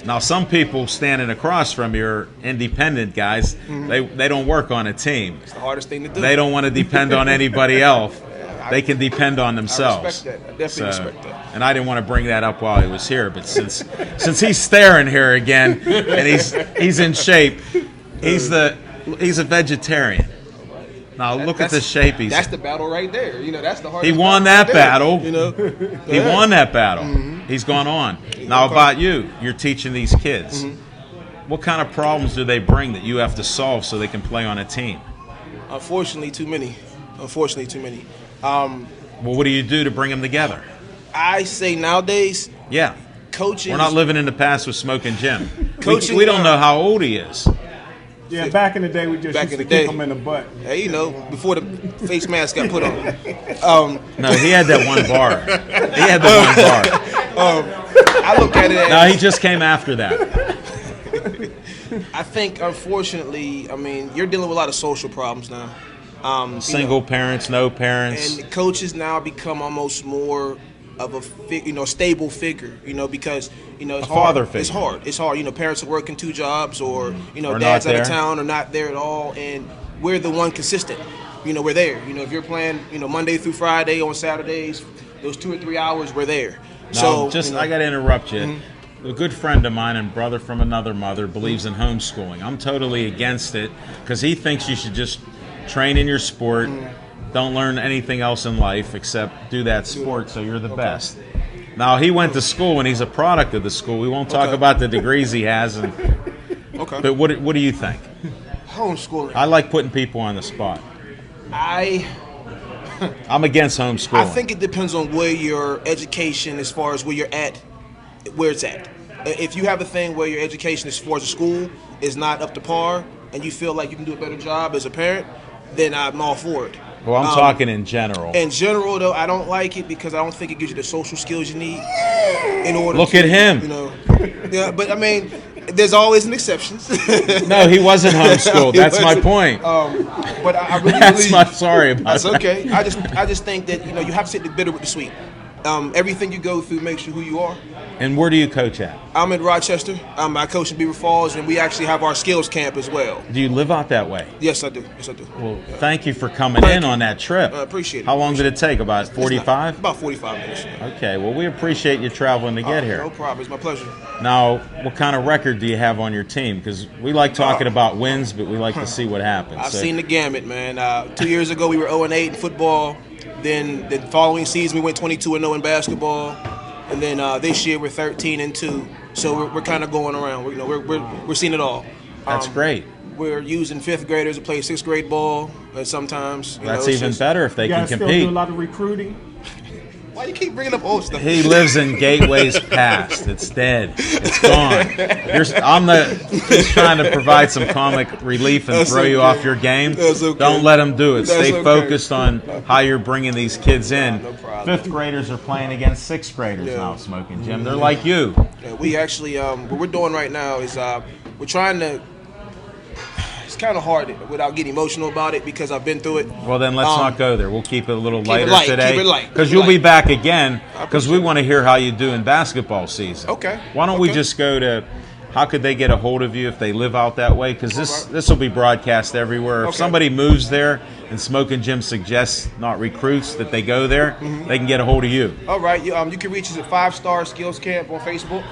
Now, some people standing across from you are independent guys. They don't work on a team. It's the hardest thing to do. They don't want to depend on anybody else. They can depend on themselves. I respect that. I definitely respect that. And I didn't want to bring that up while he was here, but since he's staring here again and he's in shape, he's a vegetarian. Now look at the shape he's. That's the battle right there. That's the hardest. He won battle that right battle. there, He won that battle. He's gone on. Now about you, you're teaching these kids. What kind of problems do they bring that you have to solve so they can play on a team? Unfortunately, too many. Well, what do you do to bring them together? I say nowadays, Yeah. coaching. We're not living in the past with Smoking Jim. Coaching, we don't know how old he is. Yeah, back in the day, we just Back used in to the kick day. them in the butt. Hey, before the face mask got put on. No, he had that one bar. He had the one bar. I look at it as. No, he just came after that. I think, unfortunately, you're dealing with a lot of social problems now. Single parents, no parents. And coaches now become almost more of a stable figure, because it's A hard. father figure. It's hard. Parents are working 2 jobs, or Or dad's not out of there. town or not there at all, and we're the one consistent. We're there. If you're playing, Monday through Friday on Saturdays, those 2 or 3 hours, we're there. Now, I got to interrupt you. A good friend of mine and brother from another mother believes in homeschooling. I'm totally against it because he thinks you should just train in your sport, don't learn anything else in life except do that sport so you're the best. Now, he went to school and he's a product of the school. We won't talk about the degrees he has. Okay. But what do you think? Homeschooling. I like putting people on the spot. I I'm against homeschooling. think it depends on where your education, as far as where you're at, where it's at. If you have a thing where your education, as far as a school, is not up to par, and you feel like you can do a better job as a parent, then I'm all for it. Well, I'm talking in general. In general, though, I don't like it because I don't think it gives you the social skills you need in order. Look at him. You know, yeah, but I mean, there's always an exception. No, he wasn't homeschooled. That's my point. But I really That's believe. my sorry about That's that. okay. I just think that you have to take the bitter with the sweet. Everything you go through makes you who you are. And where do you coach at? I'm in Rochester. I coach in Beaver Falls, and we actually have our skills camp as well. Do you live out that way? Yes, I do. Yes, I do. Well, thank you for coming in on that trip. I appreciate it. How long did it take? About 45? About 45 minutes. Okay, well, we appreciate you traveling to get here. No problem. It's my pleasure. Now, what kind of record do you have on your team? Because we like talking about wins, but we like to see what happens. I've seen the gamut, man. 2 years ago, we were 0-8 in football. Then the following season, we went 22-0 in basketball. And then this year, we're 13-2. So we're kind of going around. We're seeing it all. That's great. We're using fifth graders to play sixth grade ball sometimes. That's even better if they can Still compete. do a lot of recruiting. Why you keep bringing up old stuff? He lives in Gateway's past. It's dead. It's gone. He's trying to provide some comic relief and throw you off your game. That's okay. Don't let him do it. Stay okay. focused on how you're bringing these kids in. No problem. Fifth graders are playing against sixth graders now, Smoking Jim. They're like you. Yeah, we actually, what we're doing right now is we're trying to. It's kind of hard without getting emotional about it because I've been through it. Well, then let's not go there. We'll keep it a little lighter light, today. keep it light, Because keep it you'll be light. back again because we want to hear how you do in basketball season. Okay. Why don't we just go to how could they get a hold of you if they live out that way? Because this will be broadcast everywhere. If Okay. somebody moves there and Smoking Jim suggests, not recruits, that they go there, they can get a hold of you. All right, you can reach us at 5 Star Skills Camp on Facebook.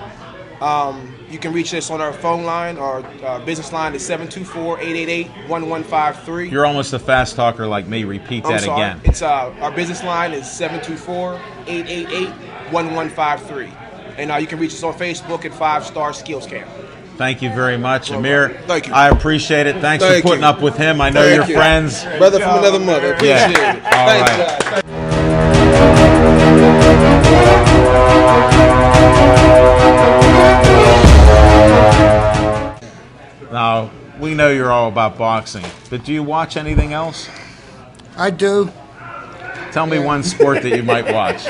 You can reach us on our phone line. Our business line is 724-888-1153. You're almost a fast talker like me. Repeat that again. It's our business line is 724-888-1153. And you can reach us on Facebook at 5 Star Skills Camp. Thank you very much, Amir. Thank you. I appreciate it. Thanks Thank for putting you. up with him. I know Thank you're you. friends. Brother from another mother. Appreciate Yeah. it. All Thanks, right. guys. Now, we know you're all about boxing, but do you watch anything else? I do. Tell me one sport that you might watch.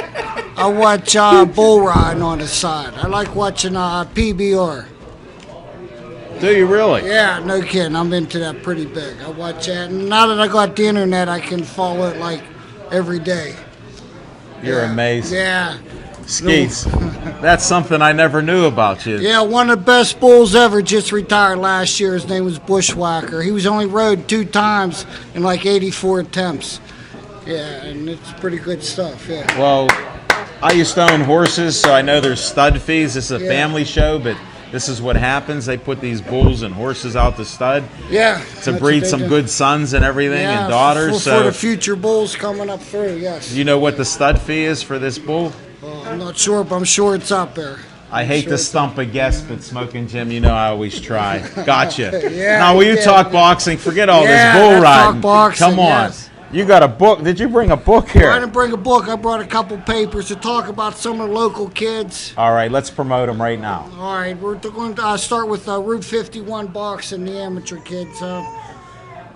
I watch bull riding on the side. I like watching PBR. Do you really? Yeah, no kidding. I'm into that pretty big. I watch that. And now that I got the internet, I can follow it like every day. You're amazing. Yeah. Skeets, that's something I never knew about you. Yeah, one of the best bulls ever just retired last year. His name was Bushwhacker. He was only rode 2 times in like 84 attempts. Yeah, and it's pretty good stuff, yeah. Well, I used to own horses, so I know there's stud fees. This is a Yeah. family show, but this is what happens. They put these bulls and horses out to stud Yeah. to that's what breed they some do. good sons and everything Yeah, and daughters. For the So, future bulls coming up through, yes. you know what the stud fee is for this bull? I'm not sure, but I'm sure it's up there. I hate to stump a guest, but Smoking Jim, you know I always try. Gotcha. Yeah, now, will you yeah. talk boxing? Forget all Yeah, this bull let's talk riding. boxing, Come on. yes. You got a book. Did you bring a book I here? didn't bring a book. I brought a couple papers to talk about some of the local kids. All right, let's promote them right now. All right, we're going to start with Route 51 boxing, the amateur kids.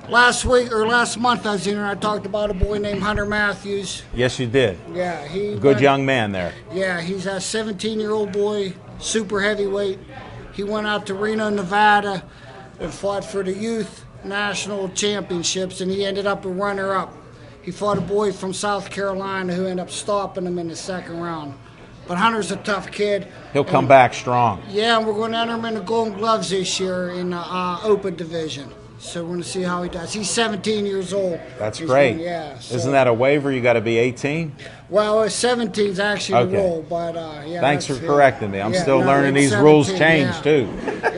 Last month I was in here, I talked about a boy named Hunter Matthews. Yes, you did. Yeah, he Good went- young man there. Yeah, he's a 17-year-old boy, super heavyweight. He went out to Reno, Nevada, and fought for the youth national championships, and he ended up a runner-up. He fought a boy from South Carolina who ended up stopping him in the second round. But Hunter's a tough kid. He'll come back strong. Yeah, and we're going to enter him in the Golden Gloves this year in the open division. So we're going to see how he does. He's 17 years old. That's He's great. going- yeah. So, Isn't that a waiver? You got to be 18? Well, 17 is actually Okay. the rule, but yeah. Thanks for that's- correcting me. I'm yeah, still no, learning it's these rules 17, change yeah. too.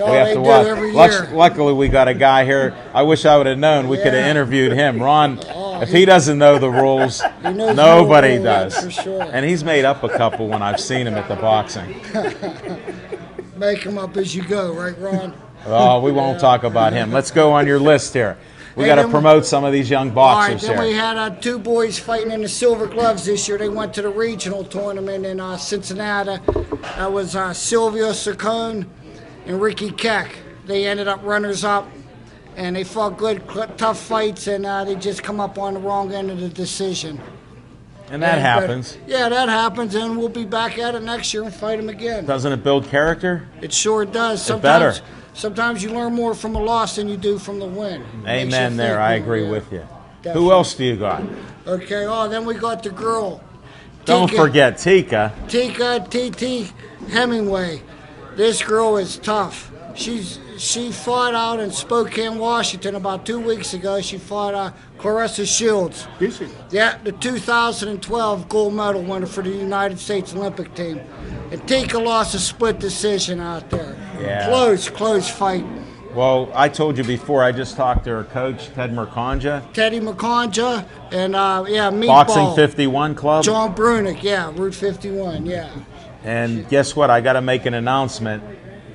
Oh, We have they to do watch. every year. Luckily, we got a guy here. I wish I would have known. We could have Yeah. interviewed him. Ron, Oh, if he doesn't know the rules, He knows nobody the rules, does. that's for sure. And he's made up a couple when I've seen him at the boxing. Make them up as you go, right, Ron? Oh, we won't talk about him. Let's go on your list here. We Hey, got to then- promote some of these young All right, boxers then we here. had 2 boys fighting in the Silver Gloves this year. They went to the regional tournament in Cincinnati. That was Silvio Saccone and Ricky Keck. They ended up runners-up. and they fought good, tough fights, and they just come up on the wrong end of the decision. And that happens. Yeah, that happens, and we'll be back at it next year and fight them again. Doesn't it build character? It sure does. Better. Sometimes you learn more from a loss than you do from the win. Amen there. I agree with you. Definitely. Who else do you got? Okay, then we got the girl. Don't forget Tika. T.T. Hemingway. This girl is tough. She fought out in Spokane, Washington about 2 weeks ago. She fought Clarissa Shields. Yeah, the 2012 gold medal winner for the United States Olympic team. And Tika lost a split decision out there. Yeah. Close fight. Well, I told you before, I just talked to her coach, Teddy McConja, and Meatball. Boxing 51 Club. John Brunick, Route 51, yeah. And guess what? I got to make an announcement.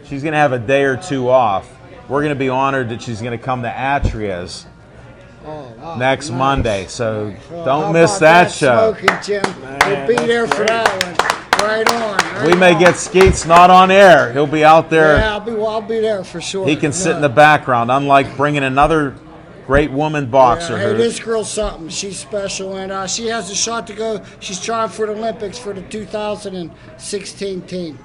She's going to have a day or two off. We're going to be honored that she's going to come to Atria's next Monday. So don't miss that show. Smoking, Jim. We'll be there for that one. Right on. We may get Skeets not on air. He'll be out there. Yeah, I'll be there for sure. He can sit in the background, unlike bringing another great woman boxer. Hey, this girl's something. She's special, and she has a shot to go. She's trying for the Olympics for the 2016 team.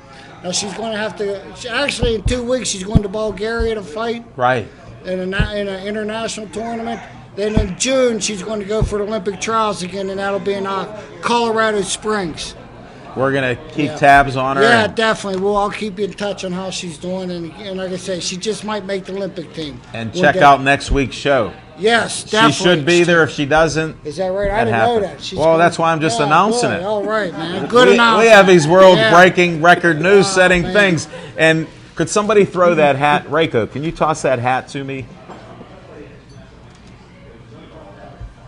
Now she's going to have to. Actually, in 2 weeks, she's going to Bulgaria to fight. Right. In an international tournament. Then in June, she's going to go for the Olympic trials again, and that'll be in Colorado Springs. We're going to keep tabs on her. Yeah, definitely. I'll keep you in touch on how she's doing. And like I say, she just might make the Olympic team. And check out next week's show. Yes, definitely. She should be there. If she doesn't, is that right? I didn't know that. Well, that's why I'm just announcing it. All right, man. Good announcement. We have these world-breaking, record news-setting things. And could somebody throw that hat? Reiko, can you toss that hat to me?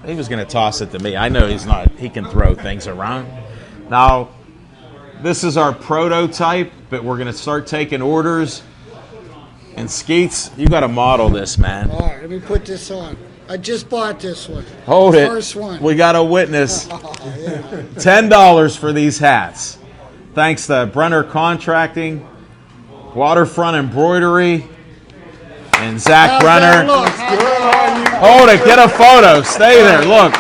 He was going to toss it to me. I know he's not. He can throw things around. Now, this is our prototype, but we're going to start taking orders. And Skeets, you got to model this, man. All right, let me put this on. I just bought this one. Hold it. First one. We got a witness. $10 for these hats. Thanks to Brenner Contracting, Waterfront Embroidery, and Zach Brenner. Hold it. Get a photo. Stay there. Look.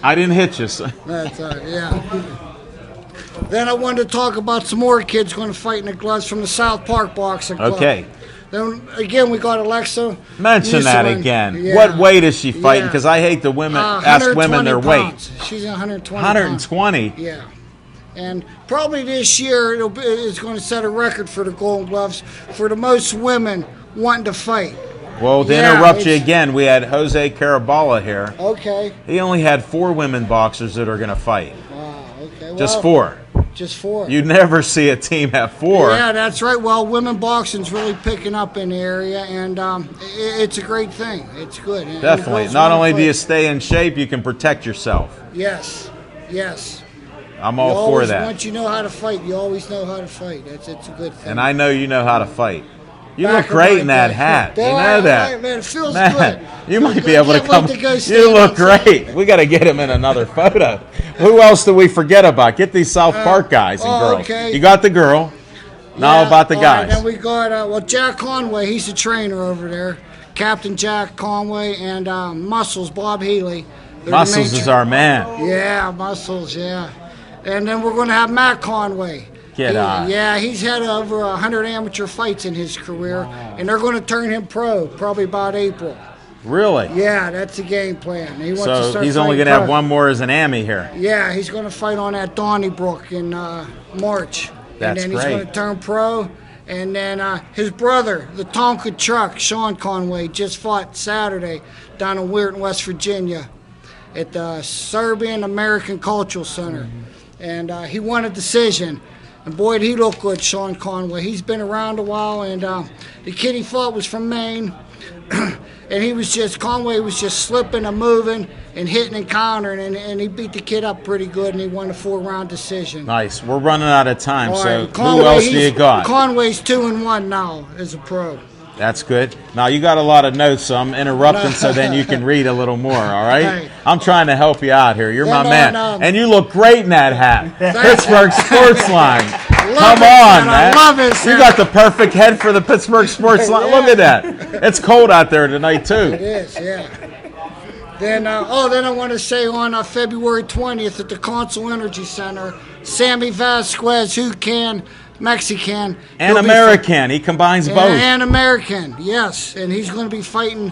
I didn't hit you. So. That's all right, yeah. Then I wanted to talk about some more kids going to fight in the gloves from the South Park Boxing Club. Okay. Then again, we got Alexa. Mention that again. Yeah. What weight is she fighting? Because I hate the women ask women their weight. She's 120. 120. Yeah. And probably this year it's going to set a record for the Golden Gloves for the most women wanting to fight. Well, to interrupt you again, we had Jose Carabala here. Okay. He only had 4 women boxers that are going to fight. Wow, okay. Just 4. Just 4. You'd never see a team have 4. Yeah, that's right. Well, women boxing's really picking up in the area, and it's a great thing. It's good. Definitely. Not only do you stay in shape, you can protect yourself. Yes. I'm all for that. Once you know how to fight, you always know how to fight. It's a good thing. And I know you know how to fight. You look great in that hat. You know that. Right, man, it feels good. You might be able to come. You look great. We got to get him in another photo. Who else do we forget about? Get these South Park guys and girls. Okay. You got the girl. Now about the guys. Then we got Jack Conway. He's the trainer over there. Captain Jack Conway and Muscles Bob Healy. Muscles is our man. Yeah, Muscles. Yeah. And then we're going to have Matt Conway. Yeah, he's had over 100 amateur fights in his career, and they're going to turn him pro probably about April. Really? Yeah, that's the game plan. He wants to so start he's only going to have one more as an Ammy here. Yeah, he's going to fight on that Donnybrook in March. That's and then great. He's going to turn pro. And then his brother, the Tonka Truck, Sean Conway, just fought Saturday down in Weirton, West Virginia at the Serbian American Cultural Center. And he won a decision. And boy, did he look good, Sean Conway. He's been around a while, and the kid he fought was from Maine. And Conway was just slipping and moving and hitting and countering, and he beat the kid up pretty good, and he won a 4-round decision. Nice. We're running out of time, All so right. Conway, who else do you got? Conway's 2-1 now as a pro. That's good. Now, you got a lot of notes, so I'm interrupting so then you can read a little more, all right? Hey. I'm trying to help you out here. You're my Then man. And you look great in that hat. Thanks. Pittsburgh Sportsline. Come Love it, on, man. man. I love it, You sir. got the perfect head for the Pittsburgh Sportsline. Look at that. It's cold out there tonight, too. It is, yeah. Then I want to say on February 20th at the Consul Energy Center, Sammy Vasquez, who can, Mexican. And he'll be American. He combines both. And American, yes. And he's going to be fighting,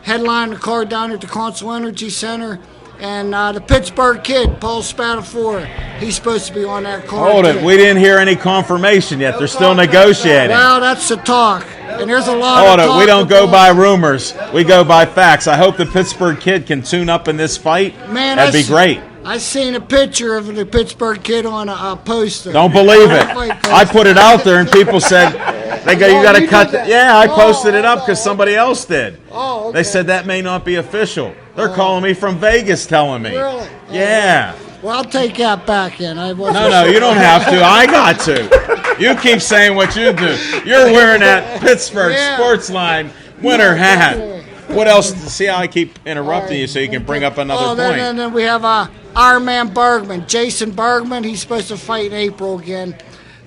headline the card down at the Consul Energy Center. And the Pittsburgh kid, Paul Spatafora, he's supposed to be on that card. Hold it. too. We didn't hear any confirmation yet. They're still negotiating. Well, that's the talk. And there's a lot Hold of it. talk. We don't go about- by rumors. We go by facts. I hope the Pittsburgh kid can tune up in this fight. Man, That'd be great. I seen a picture of the Pittsburgh kid on a poster. Don't believe it. Fight I poster. put it out there and people said, they go, you got to you cut did that. that? Yeah, I Oh, posted it up okay. because somebody else did. Oh, okay. They said that may not be official. They're calling me from Vegas telling me. Really? Yeah. Well, I'll take that back in. I wasn't No, you don't have to. I got to. You keep saying what you do. You're wearing that Pittsburgh Yeah. Sportsline winter hat. Yeah. What else? See how I keep interrupting you so you can bring up another point. Then we have Iron Man Bergman, Jason Bergman. He's supposed to fight in April again,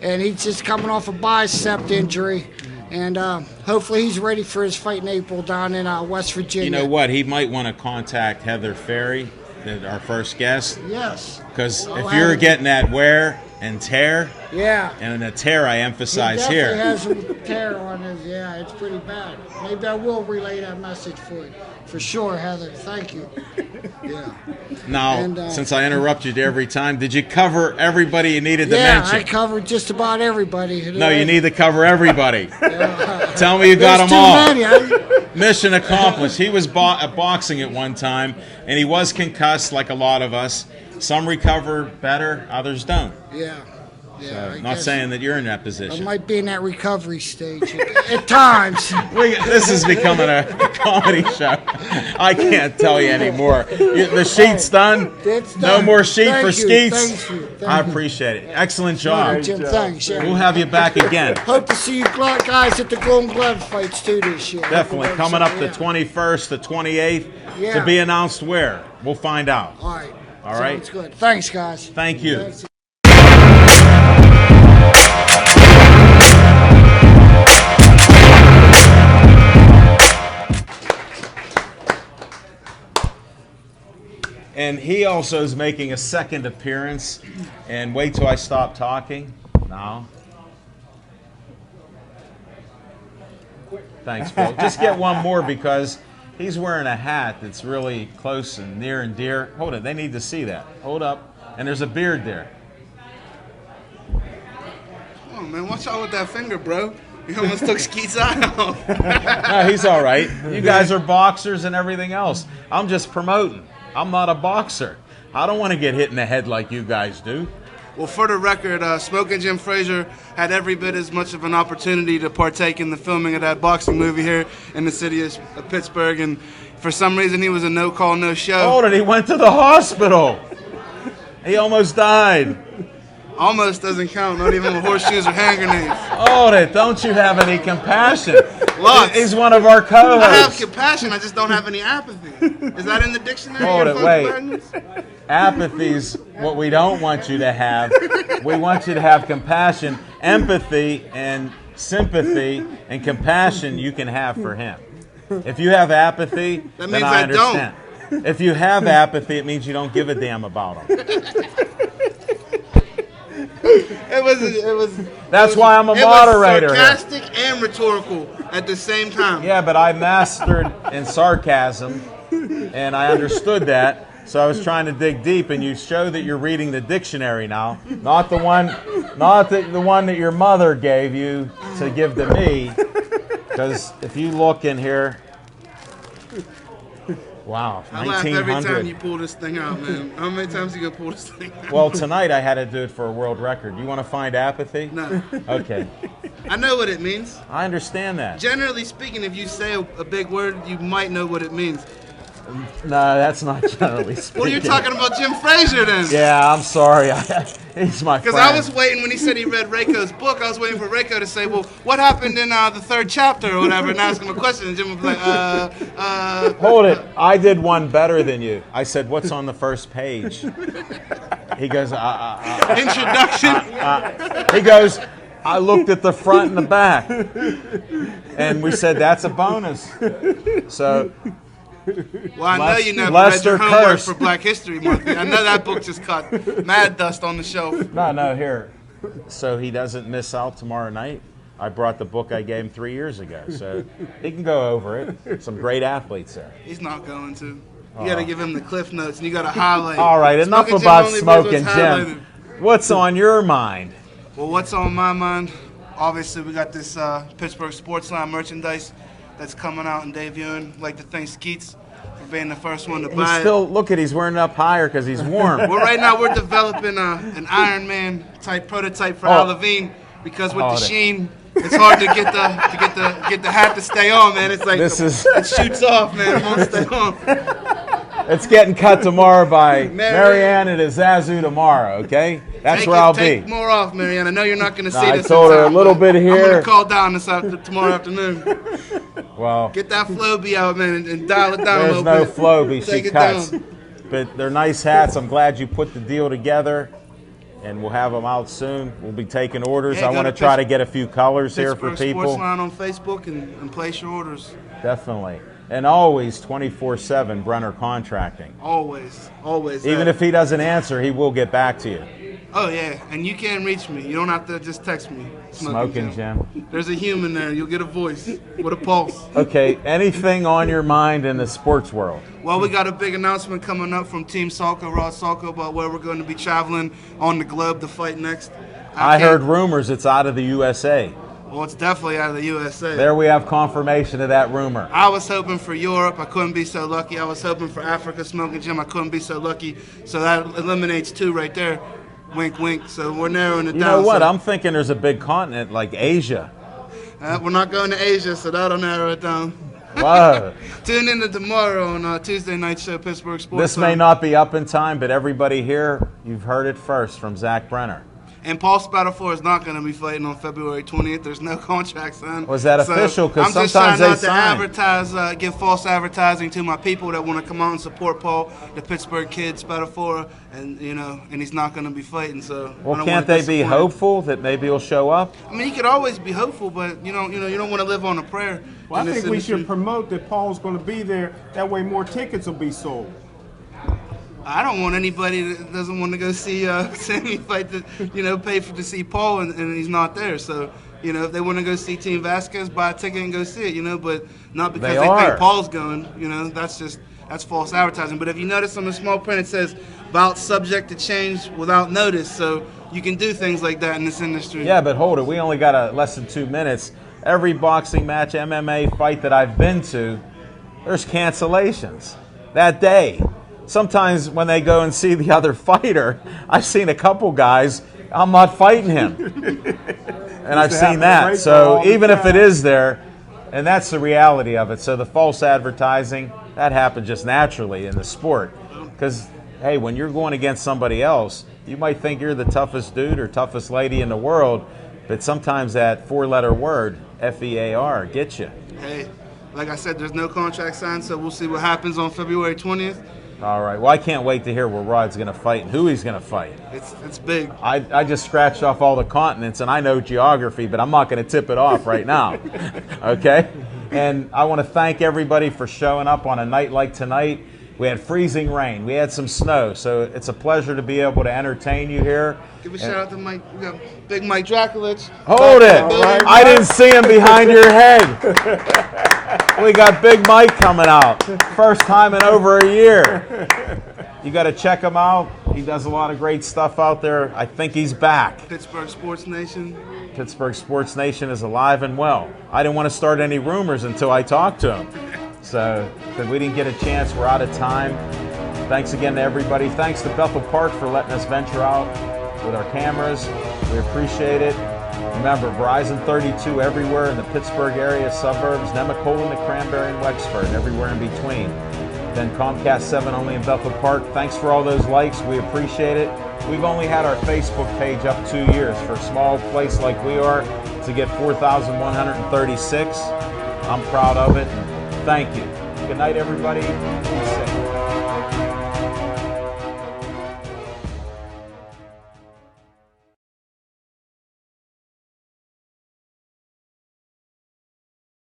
and he's just coming off a bicep injury, and hopefully he's ready for his fight in April down in West Virginia. You know what? He might want to contact Heather Ferry, our first guest, Yes. because I'll if have you're it. getting that wear and tear, Yeah. and in the tear I He emphasize definitely here. has some tear on his. Yeah, it's pretty bad. Maybe I will relay that message for sure, Heather. Thank you. Yeah. Now, And, since I interrupt you every time, did you cover everybody you needed to Yeah, mention? I covered just about everybody. No, you need to cover everybody. Yeah. Tell me you got There's them too all. many. Mission accomplished. He was boxing at one time, and he was concussed like a lot of us. Some recover better, others don't. Yeah. Yeah. I Not guess saying that you're in that I position. might be in that recovery stage at times. This is becoming a comedy show. I can't tell you anymore. The sheet's done. It's No done. more sheet Thank for you. skeets. Thank you. I Thank you. appreciate it. Excellent All job. right, Jim, thanks. Yeah. We'll have you back again. Hope to see you guys at the Golden Glove fights too this year. Definitely. Coming up the Yeah. 21st, the 28th, to Yeah. be announced where? We'll find out. All right. All right. Sounds good. Thanks, guys. Thank you. Thanks. And he also is making a second appearance. And wait till I stop talking. Now. Thanks, Phil. Just get one more because he's wearing a hat that's really close and near and dear. Hold it. They need to see that. Hold up. And there's a beard there. Oh man, watch out with that finger, bro. You almost took Skeet's eye off. No, he's all right. You guys are boxers and everything else. I'm just promoting. I'm not a boxer. I don't want to get hit in the head like you guys do. Well, for the record, Smoking Jim Frazier had every bit as much of an opportunity to partake in the filming of that boxing movie here in the city of Pittsburgh, and for some reason he was a no-call, no-show. Hold it. He went to the hospital. He almost died. Almost doesn't count, not even with horseshoes or hand grenades. Hold it. Don't you have any compassion? Lots. He's one of our I have co-hosts. compassion, I just don't have any apathy. Is that in the dictionary? Hold of it, wait. Madness? Apathy's what we don't want you to have. We want you to have compassion, empathy, and sympathy and compassion you can have for him. If you have apathy, That then means I I don't. understand. If you have apathy, it means you don't give a damn about him. It was. That's why I'm a It moderator was here. sarcastic and rhetorical at the same time. Yeah, but I mastered in sarcasm, and I understood that. So I was trying to dig deep, and you show that you're reading the dictionary now, not the one that your mother gave you to give to me. Because if you look in here, wow, I laugh every time 1900. you pull this thing out, man. How many times you gonna pull this thing out? Well, tonight I had to do it for a world record. You want to find apathy? No. Okay, I know what it means. I understand that. Generally speaking, if you say a big word, you might know what it means. No, that's not generally speaking. Well, you're talking about Jim Frazier then. Yeah, I'm sorry. He's my friend. Because I was waiting when he said he read Rayco's book. I was waiting for Rayco to say, "Well, what happened in the third chapter or whatever?" And ask him a question, and Jim would be like, Hold it. I did one better than you. I said, "What's on the first page?" He goes, introduction. He goes, I looked at the front and the back. And we said, that's a bonus. So, Well, I know you never read your homework for Black History Month. I know that book just caught mad dust on the shelf. No, here. So he doesn't miss out tomorrow night. I brought the book I gave him 3 years ago. So he can go over it. Some great athletes there. He's not going to. You got to give him the cliff notes, and you got to highlight. All right, enough about Smoking Jim. What's on your mind? Well, what's on my mind? Obviously, we got this Pittsburgh Sportsline merchandise that's coming out and debuting. Like to thank Skeets for being the first one to buy it. Look at, he's wearing it up higher because he's warm. Well, right now we're developing an Iron Man type prototype for Al Levine because with the sheen, it's hard to get the hat to stay on, man. It's like it shoots off, man. It won't stay on. It's getting cut tomorrow by Marianne and Azazu tomorrow, okay? That's where I'll be. Take more off, Marianne. I know you're not going to see this. I told her a little bit here. I'm going to call down tomorrow afternoon. Well, get that Floby out, man, and dial it down a little bit. There's no Floby. She cuts. Down. But they're nice hats. I'm glad you put the deal together. And we'll have them out soon. We'll be taking orders. Yeah, I want to try to get a few colors here for people. Pittsburgh Sportsline on Facebook and place your orders. Definitely. And always 24/7 Brenner Contracting. Always. Even if he doesn't answer, he will get back to you. Oh, yeah. And you can reach me. You don't have to just text me. Smoking Jim. There's a human there. You'll get a voice with a pulse. Okay. Anything on your mind in the sports world? Well, we got a big announcement coming up from Team Salco, Raw Salco, about where we're going to be traveling on the globe to fight next. I heard rumors it's out of the USA. Well, it's definitely out of the USA. There we have confirmation of that rumor. I was hoping for Europe. I couldn't be so lucky. I was hoping for Africa, Smoking Jim. I couldn't be so lucky. So that eliminates 2 right there. Wink, wink. So we're narrowing it down. You know what? I'm thinking there's a big continent like Asia. We're not going to Asia, so that'll narrow it down. Wow. Tune in to tomorrow on Tuesday night show, Pittsburgh Sports. This may not be up in time, but everybody here, you've heard it first from Zach Brenner. And Paul Spatafor is not going to be fighting on February 20th. There's no contract signed. Was that official? Because sometimes they sign. I'm just trying not to advertise, give false advertising to my people that want to come out and support Paul, the Pittsburgh kid, Spatafor, and he's not going to be fighting. So well, can't they be hopeful that maybe he'll show up? I mean, he could always be hopeful, but you don't want to live on a prayer. Well, I think we should promote that Paul's going to be there. That way, more tickets will be sold. I don't want anybody that doesn't want to go see Sammy fight to, pay to see Paul and he's not there. So, if they want to go see Team Vasquez, buy a ticket and go see it, but not because they think Paul's going, that's false advertising. But if you notice on the small print, it says bout subject to change without notice. So you can do things like that in this industry. Yeah, but hold it. We only got less than 2 minutes. Every boxing match, MMA fight that I've been to, there's cancellations that day. Sometimes when they go and see the other fighter, I've seen a couple guys, I'm not fighting him. And I've seen that. So even if it is there, and that's the reality of it. So the false advertising, that happens just naturally in the sport. Because, hey, when you're going against somebody else, you might think you're the toughest dude or toughest lady in the world, but sometimes that 4-letter word, F-E-A-R, gets you. Hey, like I said, there's no contract signed, so we'll see what happens on February 20th. All right. Well, I can't wait to hear where Rod's going to fight and who he's going to fight. It's big. I just scratched off all the continents, and I know geography, but I'm not going to tip it off right now. Okay? And I want to thank everybody for showing up on a night like tonight. We had freezing rain. We had some snow. So it's a pleasure to be able to entertain you here. Give a shout out to Mike. We got Big Mike Drakulich. Hold it. I didn't see him behind your head. We got Big Mike coming out. First time in over a year. You got to check him out. He does a lot of great stuff out there. I think he's back. Pittsburgh Sports Nation. Pittsburgh Sports Nation is alive and well. I didn't want to start any rumors until I talked to him. So, but we didn't get a chance. We're out of time. Thanks again to everybody. Thanks to Bethel Park for letting us venture out with our cameras. We appreciate it. Remember, Verizon 32 everywhere in the Pittsburgh area, suburbs, Nemacolin to Cranberry and Wexford, everywhere in between. then Comcast 7 only in Bethel Park. Thanks for all those likes. We appreciate it. We've only had our Facebook page up 2 years. For a small place like we are, to get 4,136, I'm proud of it. Thank you. Good night, everybody.